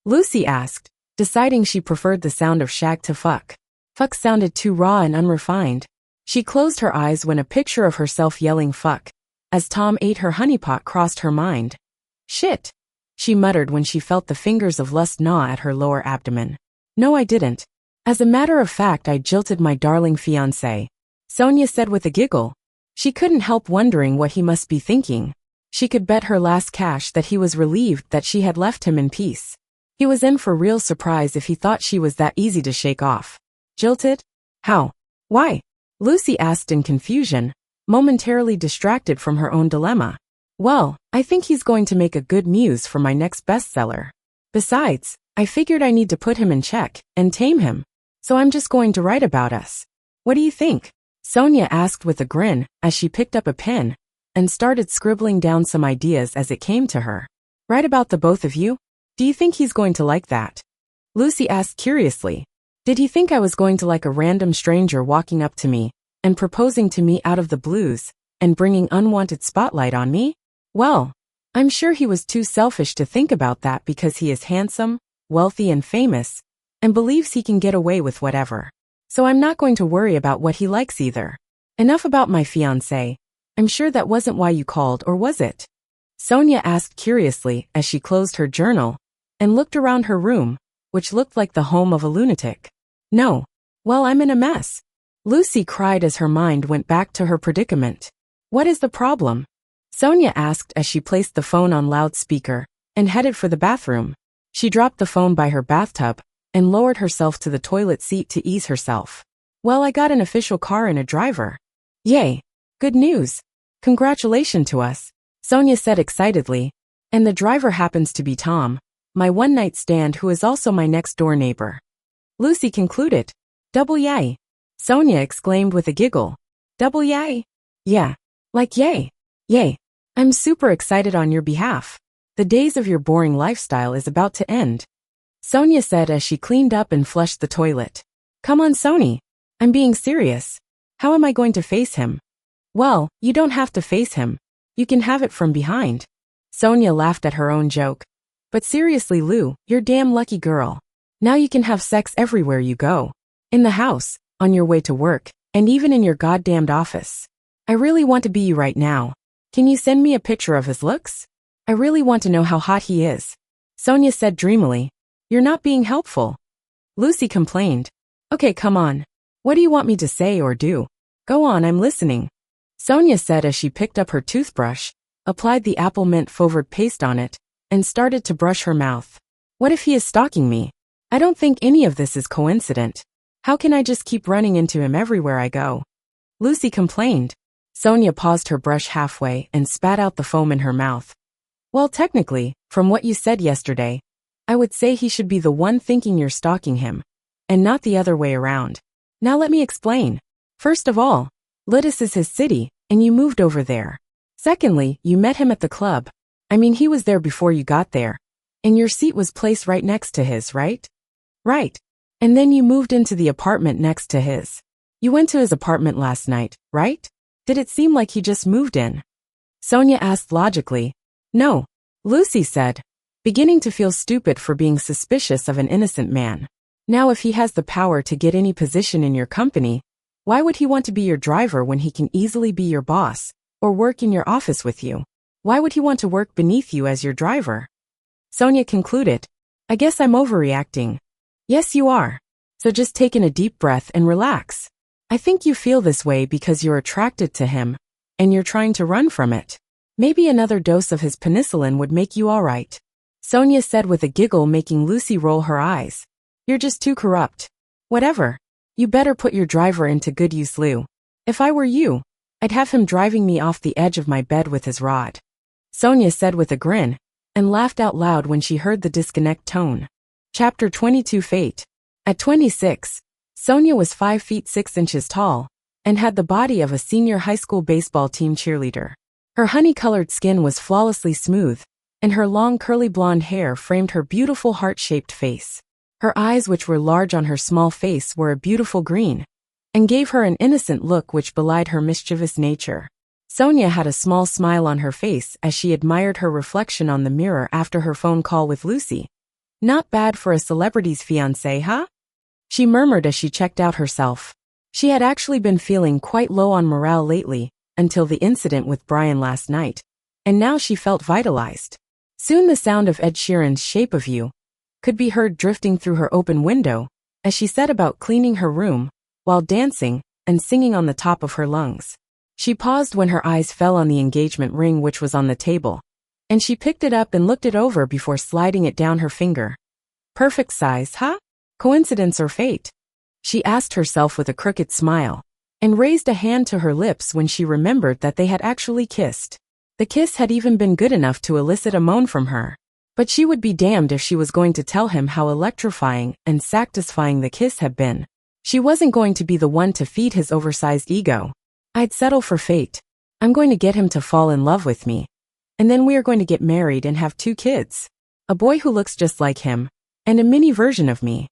Lucy asked, deciding she preferred the sound of shag to fuck. Fuck sounded too raw and unrefined. She closed her eyes when a picture of herself yelling fuck as Tom ate her honeypot crossed her mind. Shit. she muttered when she felt the fingers of lust gnaw at her lower abdomen. No, I didn't. As a matter of fact, I jilted my darling fiancé, Sonia said with a giggle. She couldn't help wondering what he must be thinking. She could bet her last cash that he was relieved that she had left him in peace. He was in for real surprise if he thought she was that easy to shake off. Jilted? How? Why? Lucy asked in confusion, momentarily distracted from her own dilemma. Well, I think he's going to make a good muse for my next bestseller. Besides, I figured I need to put him in check and tame him. So I'm just going to write about us. What do you think? Sonia asked with a grin as she picked up a pen and started scribbling down some ideas as it came to her. Write about the both of you? Do you think he's going to like that? Lucy asked curiously. Did he think I was going to like a random stranger walking up to me and proposing to me out of the blues and bringing unwanted spotlight on me? Well, I'm sure he was too selfish to think about that because he is handsome, wealthy and famous, and believes he can get away with whatever. So I'm not going to worry about what he likes either. Enough about my fiancé. I'm sure that wasn't why you called, or was it? Sonia asked curiously as she closed her journal and looked around her room, which looked like the home of a lunatic. No. Well, I'm in a mess. Lucy cried as her mind went back to her predicament. What is the problem? Sonia asked as she placed the phone on loudspeaker and headed for the bathroom. She dropped the phone by her bathtub and lowered herself to the toilet seat to ease herself. Well, I got an official car and a driver. Yay! Good news! Congratulations to us, Sonia said excitedly. And the driver happens to be Tom, my one-night stand who is also my next-door neighbor. Lucy concluded. Double yay! Sonia exclaimed with a giggle. Double yay? Yeah. Like yay. Yay. I'm super excited on your behalf. The days of your boring lifestyle is about to end. Sonia said as she cleaned up and flushed the toilet. Come on, Sony. I'm being serious. How am I going to face him? Well, you don't have to face him. You can have it from behind. Sonia laughed at her own joke. But seriously, Lou, you're damn lucky girl. Now you can have sex everywhere you go. In the house, on your way to work, and even in your goddamned office. I really want to be you right now. Can you send me a picture of his looks? I really want to know how hot he is. Sonia said dreamily. You're not being helpful. Lucy complained. Okay, come on. What do you want me to say or do? Go on, I'm listening. Sonia said as she picked up her toothbrush, applied the apple mint flavored paste on it, and started to brush her mouth. What if he is stalking me? I don't think any of this is coincident. How can I just keep running into him everywhere I go? Lucy complained. Sonia paused her brush halfway and spat out the foam in her mouth. Well, technically, from what you said yesterday, I would say he should be the one thinking you're stalking him, and not the other way around. Now let me explain. First of all, Lidis is his city, and you moved over there. Secondly, you met him at the club. I mean, he was there before you got there. And your seat was placed right next to his, right? Right. And then you moved into the apartment next to his. You went to his apartment last night, right? Did it seem like he just moved in? Sonia asked logically. No. Lucy said, beginning to feel stupid for being suspicious of an innocent man. Now if he has the power to get any position in your company, why would he want to be your driver when he can easily be your boss, or work in your office with you? Why would he want to work beneath you as your driver? Sonia concluded. I guess I'm overreacting. Yes, you are. So just take in a deep breath and relax. I think you feel this way because you're attracted to him, and you're trying to run from it. Maybe another dose of his penicillin would make you all right. Sonia said with a giggle, making Lucy roll her eyes. You're just too corrupt. Whatever. You better put your driver into good use, Lou. If I were you, I'd have him driving me off the edge of my bed with his rod. Sonia said with a grin, and laughed out loud when she heard the disconnect tone. Chapter 22 Fate. At 26, Sonia was 5 feet 6 inches tall, and had the body of a senior high school baseball team cheerleader. Her honey-colored skin was flawlessly smooth, and her long curly blonde hair framed her beautiful heart-shaped face. Her eyes, which were large on her small face, were a beautiful green, and gave her an innocent look which belied her mischievous nature. Sonia had a small smile on her face as she admired her reflection on the mirror after her phone call with Lucy. Not bad for a celebrity's fiancé, huh? She murmured as she checked out herself. She had actually been feeling quite low on morale lately, until the incident with Brian last night, and now she felt vitalized. Soon the sound of Ed Sheeran's Shape of You could be heard drifting through her open window as she set about cleaning her room while dancing and singing on the top of her lungs. She paused when her eyes fell on the engagement ring which was on the table, and she picked it up and looked it over before sliding it down her finger. Perfect size, huh? Coincidence or fate? She asked herself with a crooked smile, and raised a hand to her lips when she remembered that they had actually kissed. The kiss had even been good enough to elicit a moan from her. But she would be damned if she was going to tell him how electrifying and satisfying the kiss had been. She wasn't going to be the one to feed his oversized ego. I'd settle for fate. I'm going to get him to fall in love with me. And then we are going to get married and have 2 kids. A boy who looks just like him, and a mini version of me.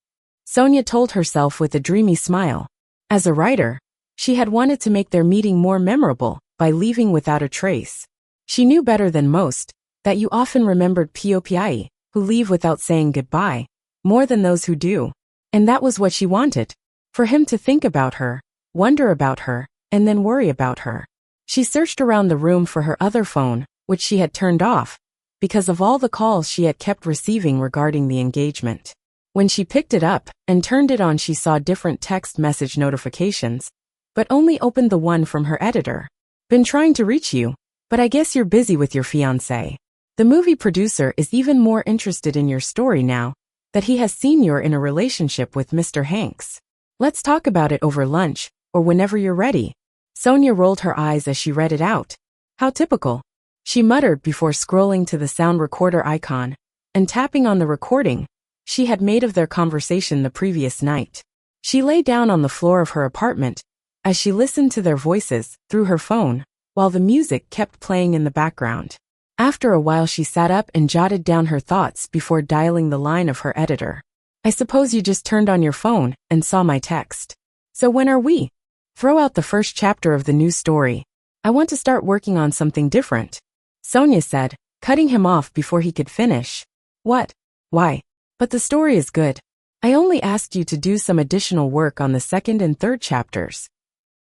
Sonia told herself with a dreamy smile. As a writer, she had wanted to make their meeting more memorable by leaving without a trace. She knew better than most that you often remembered POPI, who leave without saying goodbye, more than those who do. And that was what she wanted. For him to think about her, wonder about her, and then worry about her. She searched around the room for her other phone, which she had turned off, because of all the calls she had kept receiving regarding the engagement. When she picked it up and turned it on, she saw different text message notifications, but only opened the one from her editor. Been trying to reach you, but I guess you're busy with your fiancé. The movie producer is even more interested in your story now that he has seen you're in a relationship with Mr. Hanks. Let's talk about it over lunch, or whenever you're ready. Sonia rolled her eyes as she read it out. How typical, she muttered before scrolling to the sound recorder icon and tapping on the recording she had made of their conversation the previous night. She lay down on the floor of her apartment as she listened to their voices through her phone while the music kept playing in the background. After a while she sat up and jotted down her thoughts before dialing the line of her editor. I suppose you just turned on your phone and saw my text. So when are we? Throw out the first chapter of the new story. I want to start working on something different. Sonia said, cutting him off before he could finish. What? Why? But the story is good. I only asked you to do some additional work on the 2nd and 3rd chapters.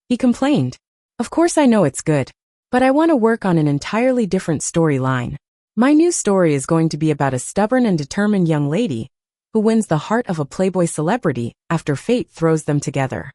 He complained. Of course I know it's good. But I want to work on an entirely different storyline. My new story is going to be about a stubborn and determined young lady who wins the heart of a Playboy celebrity after fate throws them together.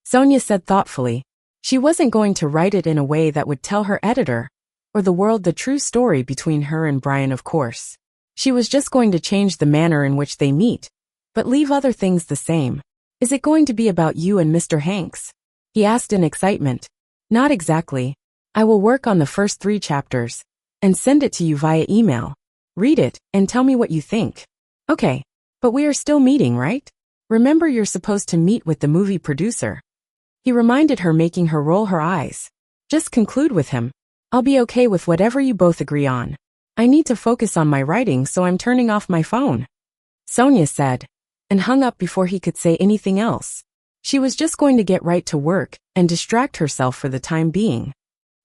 Sonia said thoughtfully. She wasn't going to write it in a way that would tell her editor or the world the true story between her and Brian, of course. She was just going to change the manner in which they meet, but leave other things the same. Is it going to be about you and Mr. Hanks? He asked in excitement. Not exactly. I will work on the first 3 chapters and send it to you via email. Read it and tell me what you think. Okay, but we are still meeting, right? Remember, you're supposed to meet with the movie producer. He reminded her, making her roll her eyes. Just conclude with him. I'll be okay with whatever you both agree on. I need to focus on my writing, so I'm turning off my phone. Sonia said, and hung up before he could say anything else. She was just going to get right to work and distract herself for the time being.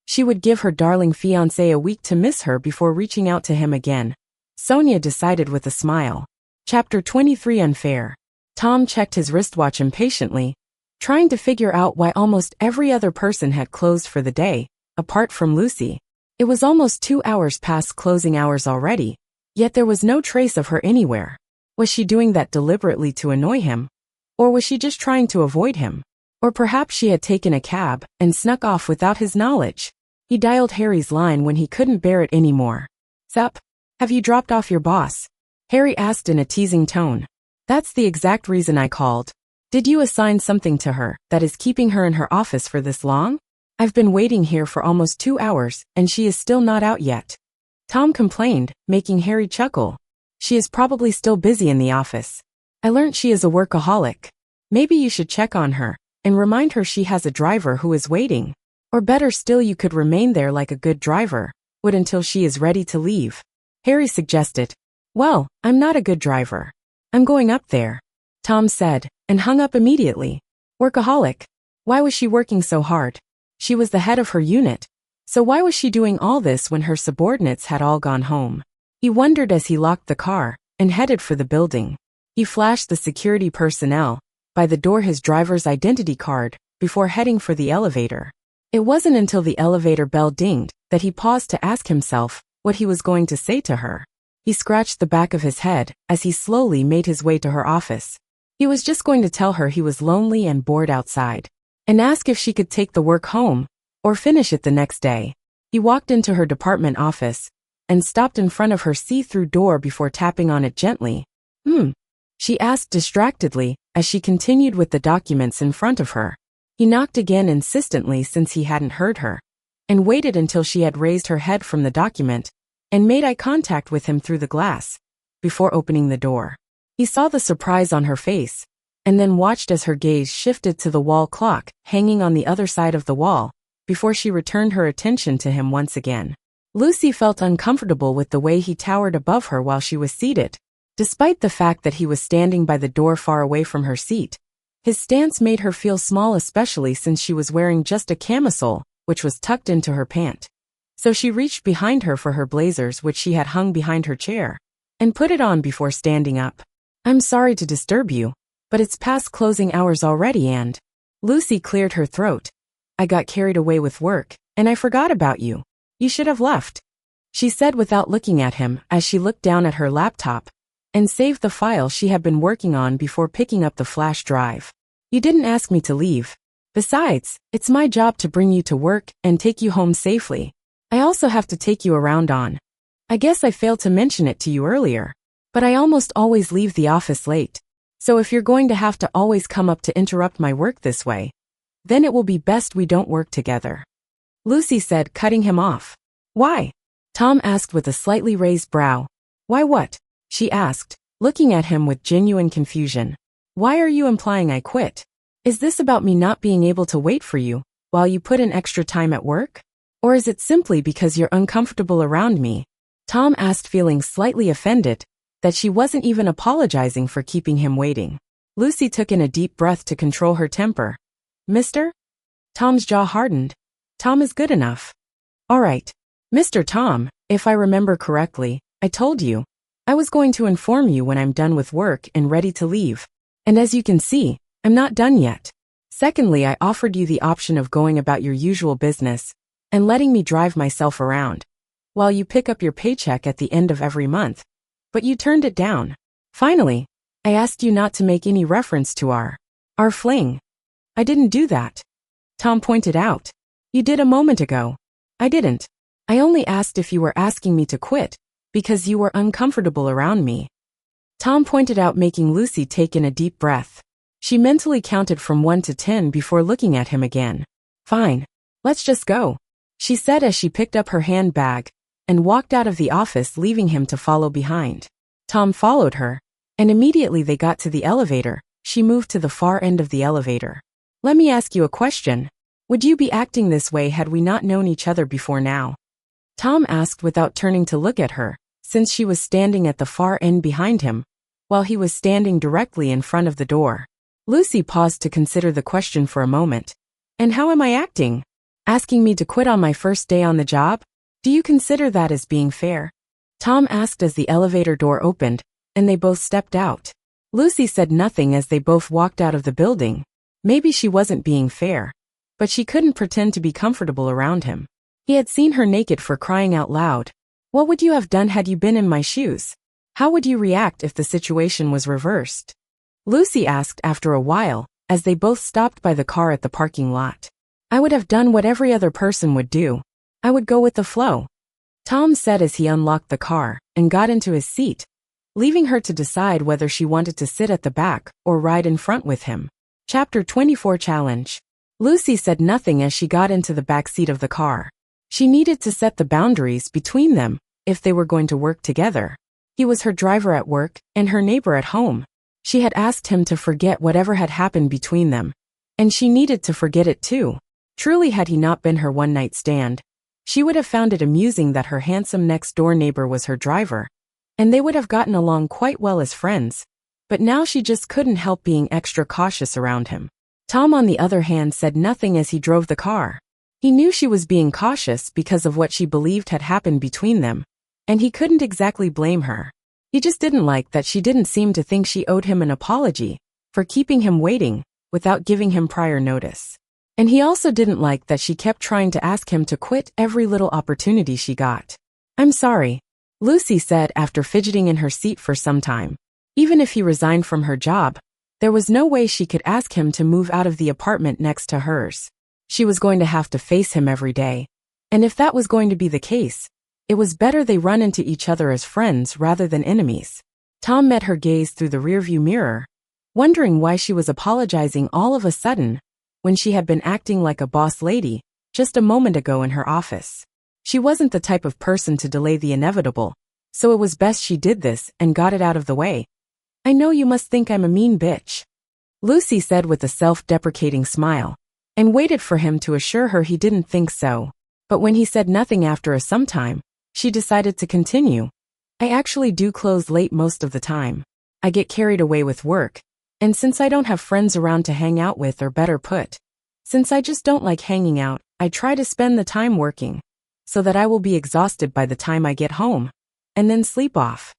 She would give her darling fiancé a week to miss her before reaching out to him again. Sonia decided with a smile. Chapter 23 Unfair. Tom checked his wristwatch impatiently, trying to figure out why almost every other person had closed for the day, apart from Lucy. It was almost 2 hours past closing hours already, yet there was no trace of her anywhere. Was she doing that deliberately to annoy him? Or was she just trying to avoid him? Or perhaps she had taken a cab and snuck off without his knowledge. He dialed Harry's line when he couldn't bear it anymore. Sup? Have you dropped off your boss? Harry asked in a teasing tone. That's the exact reason I called. Did you assign something to her that is keeping her in her office for this long? I've been waiting here for almost 2 hours, and she is still not out yet. Tom complained, making Harry chuckle. She is probably still busy in the office. I learned she is a workaholic. Maybe you should check on her and remind her she has a driver who is waiting. Or better still, you could remain there like a good driver would until she is ready to leave. Harry suggested. Well, I'm not a good driver. I'm going up there, Tom said, and hung up immediately. Workaholic. Why was she working so hard? She was the head of her unit, so why was she doing all this when her subordinates had all gone home? He wondered as he locked the car and headed for the building. He flashed the security personnel by the door his driver's identity card before heading for the elevator. It wasn't until the elevator bell dinged that he paused to ask himself what he was going to say to her. He scratched the back of his head as he slowly made his way to her office. He was just going to tell her he was lonely and bored outside, and ask if she could take the work home or finish it the next day. He walked into her department office and stopped in front of her see-through door before tapping on it gently. She asked distractedly as she continued with the documents in front of her. He knocked again insistently since he hadn't heard her, and waited until she had raised her head from the document and made eye contact with him through the glass before opening the door. He saw the surprise on her face, and then watched as her gaze shifted to the wall clock hanging on the other side of the wall before she returned her attention to him once again. Lucy felt uncomfortable with the way he towered above her while she was seated. Despite the fact that he was standing by the door far away from her seat, his stance made her feel small, especially since she was wearing just a camisole, which was tucked into her pant. So she reached behind her for her blazers, which she had hung behind her chair, and put it on before standing up. "I'm sorry to disturb you, but it's past closing hours already and..." Lucy cleared her throat. "I got carried away with work, and I forgot about you. You should have left," she said without looking at him as she looked down at her laptop and saved the file she had been working on before picking up the flash drive. "You didn't ask me to leave. Besides, it's my job to bring you to work and take you home safely. I also have to take you around on. I guess I failed to mention it to you earlier, but I almost always leave the office late. So if you're going to have to always come up to interrupt my work this way, then it will be best we don't work together," Lucy said, cutting him off. "Why?" Tom asked with a slightly raised brow. "Why what?" she asked, looking at him with genuine confusion. "Why are you implying I quit? Is this about me not being able to wait for you while you put in extra time at work? Or is it simply because you're uncomfortable around me?" Tom asked, feeling slightly offended that she wasn't even apologizing for keeping him waiting. Lucy took in a deep breath to control her temper. "Mister?" Tom's jaw hardened. "Tom is good enough." "All right. Mr. Tom, if I remember correctly, I told you I was going to inform you when I'm done with work and ready to leave. And as you can see, I'm not done yet. Secondly, I offered you the option of going about your usual business and letting me drive myself around while you pick up your paycheck at the end of every month, but you turned it down. Finally, I asked you not to make any reference to our fling. I didn't do that," Tom pointed out. "You did a moment ago." "I didn't. I only asked if you were asking me to quit because you were uncomfortable around me," Tom pointed out, making Lucy take in a deep breath. She mentally counted from 1 to 10 before looking at him again. "Fine. Let's just go," she said as she picked up her handbag and walked out of the office, leaving him to follow behind. Tom followed her, and immediately they got to the elevator, she moved to the far end of the elevator. "Let me ask you a question. Would you be acting this way had we not known each other before now?" Tom asked without turning to look at her, since she was standing at the far end behind him, while he was standing directly in front of the door. Lucy paused to consider the question for a moment. "And how am I acting? Asking me to quit on my first day on the job? Do you consider that as being fair?" Tom asked as the elevator door opened, and they both stepped out. Lucy said nothing as they both walked out of the building. Maybe she wasn't being fair, but she couldn't pretend to be comfortable around him. He had seen her naked, for crying out loud. What would you have done had you been in my shoes? How would you react if the situation was reversed? Lucy asked after a while, as they both stopped by the car at the parking lot. "I would have done what every other person would do. I would go with the flow," Tom said as he unlocked the car and got into his seat, leaving her to decide whether she wanted to sit at the back or ride in front with him. Chapter 24 Challenge. Lucy said nothing as she got into the back seat of the car. She needed to set the boundaries between them if they were going to work together. He was her driver at work and her neighbor at home. She had asked him to forget whatever had happened between them, and she needed to forget it too. Truly, had he not been her one-night stand, she would have found it amusing that her handsome next-door neighbor was her driver, and they would have gotten along quite well as friends. But now she just couldn't help being extra cautious around him. Tom, on the other hand, said nothing as he drove the car. He knew she was being cautious because of what she believed had happened between them, and he couldn't exactly blame her. He just didn't like that she didn't seem to think she owed him an apology for keeping him waiting without giving him prior notice. And he also didn't like that she kept trying to ask him to quit every little opportunity she got. "I'm sorry. Lucy said after fidgeting in her seat for some time. Even if he resigned from her job, there was no way she could ask him to move out of the apartment next to hers. She was going to have to face him every day. And if that was going to be the case, it was better they run into each other as friends rather than enemies. Tom met her gaze through the rearview mirror, wondering why she was apologizing all of a sudden when she had been acting like a boss lady just a moment ago in her office. She wasn't the type of person to delay the inevitable, so it was best she did this and got it out of the way. I know you must think I'm a mean bitch, Lucy said with a self-deprecating smile, and waited for him to assure her he didn't think so. But when he said nothing after some time, she decided to continue. I actually do close late most of the time. I get carried away with work, and since I don't have friends around to hang out with, or better put, since I just don't like hanging out, I try to spend the time working, so that I will be exhausted by the time I get home, and then sleep off.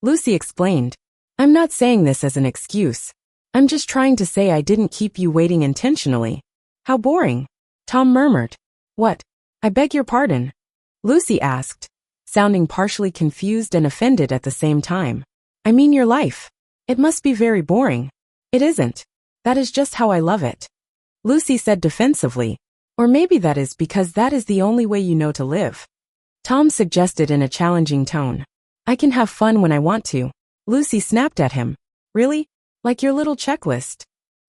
Lucy explained. I'm not saying this as an excuse. I'm just trying to say I didn't keep you waiting intentionally. How boring. Tom murmured. What? I beg your pardon? Lucy asked, sounding partially confused and offended at the same time. I mean your life. It must be very boring. It isn't. That is just how I love it, Lucy said defensively. Or maybe that is because that is the only way you know to live, Tom suggested in a challenging tone. I can have fun when I want to, Lucy snapped at him. Really? Like your little checklist?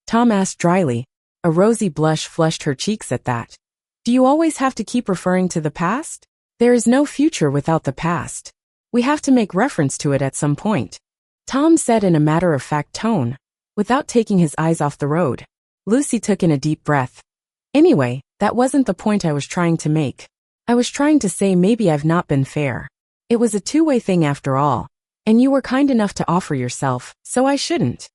Tom asked dryly. A rosy blush flushed her cheeks at that. Do you always have to keep referring to the past? There is no future without the past. We have to make reference to it at some point, Tom said in a matter-of-fact tone, without taking his eyes off the road. Lucy took in a deep breath. Anyway, that wasn't the point I was trying to make. I was trying to say maybe I've not been fair. It was a two-way thing after all, and you were kind enough to offer yourself, so I shouldn't.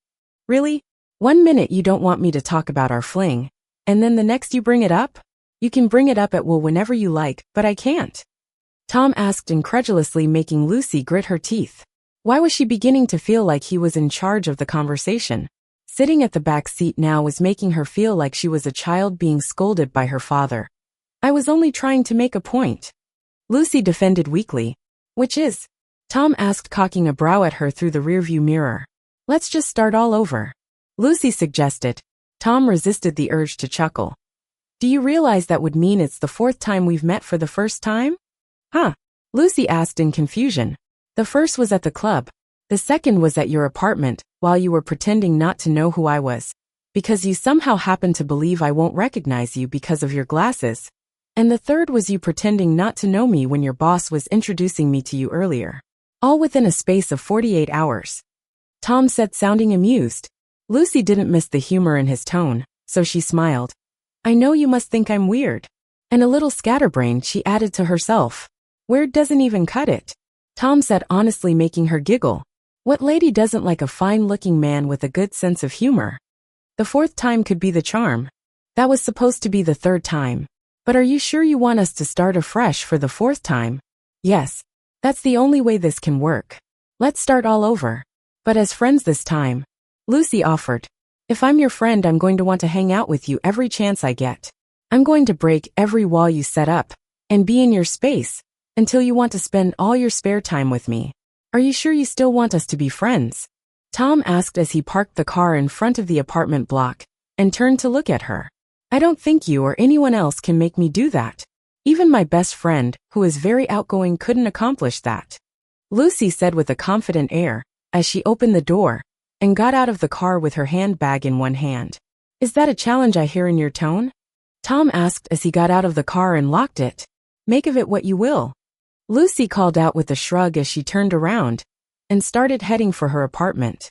Really? 1 minute you don't want me to talk about our fling, and then the next you bring it up? You can bring it up at will whenever you like, but I can't, Tom asked incredulously, making Lucy grit her teeth. Why was she beginning to feel like he was in charge of the conversation? Sitting at the back seat now was making her feel like she was a child being scolded by her father. I was only trying to make a point, Lucy defended weakly. Which is? Tom asked, cocking a brow at her through the rearview mirror. Let's just start all over, Lucy suggested. Tom resisted the urge to chuckle. Do you realize that would mean it's the 4th time we've met for the first time? Huh? Lucy asked in confusion. The first was at the club. The second was at your apartment, while you were pretending not to know who I was, because you somehow happen to believe I won't recognize you because of your glasses. And the third was you pretending not to know me when your boss was introducing me to you earlier. All within a space of 48 hours. Tom said, sounding amused. Lucy didn't miss the humor in his tone, so she smiled. I know you must think I'm weird. And a little scatterbrained, she added to herself. Weird doesn't even cut it, Tom said honestly, making her giggle. What lady doesn't like a fine-looking man with a good sense of humor? The 4th time could be the charm. That was supposed to be the 3rd time. But are you sure you want us to start afresh for the 4th time? Yes. That's the only way this can work. Let's start all over. But as friends this time, Lucy offered. If I'm your friend, I'm going to want to hang out with you every chance I get. I'm going to break every wall you set up and be in your space until you want to spend all your spare time with me. Are you sure you still want us to be friends? Tom asked as he parked the car in front of the apartment block and turned to look at her. I don't think you or anyone else can make me do that. Even my best friend, who is very outgoing, couldn't accomplish that, Lucy said with a confident air as she opened the door and got out of the car with her handbag in one hand. Is that a challenge I hear in your tone? Tom asked as he got out of the car and locked it. Make of it what you will, Lucy called out with a shrug as she turned around and started heading for her apartment.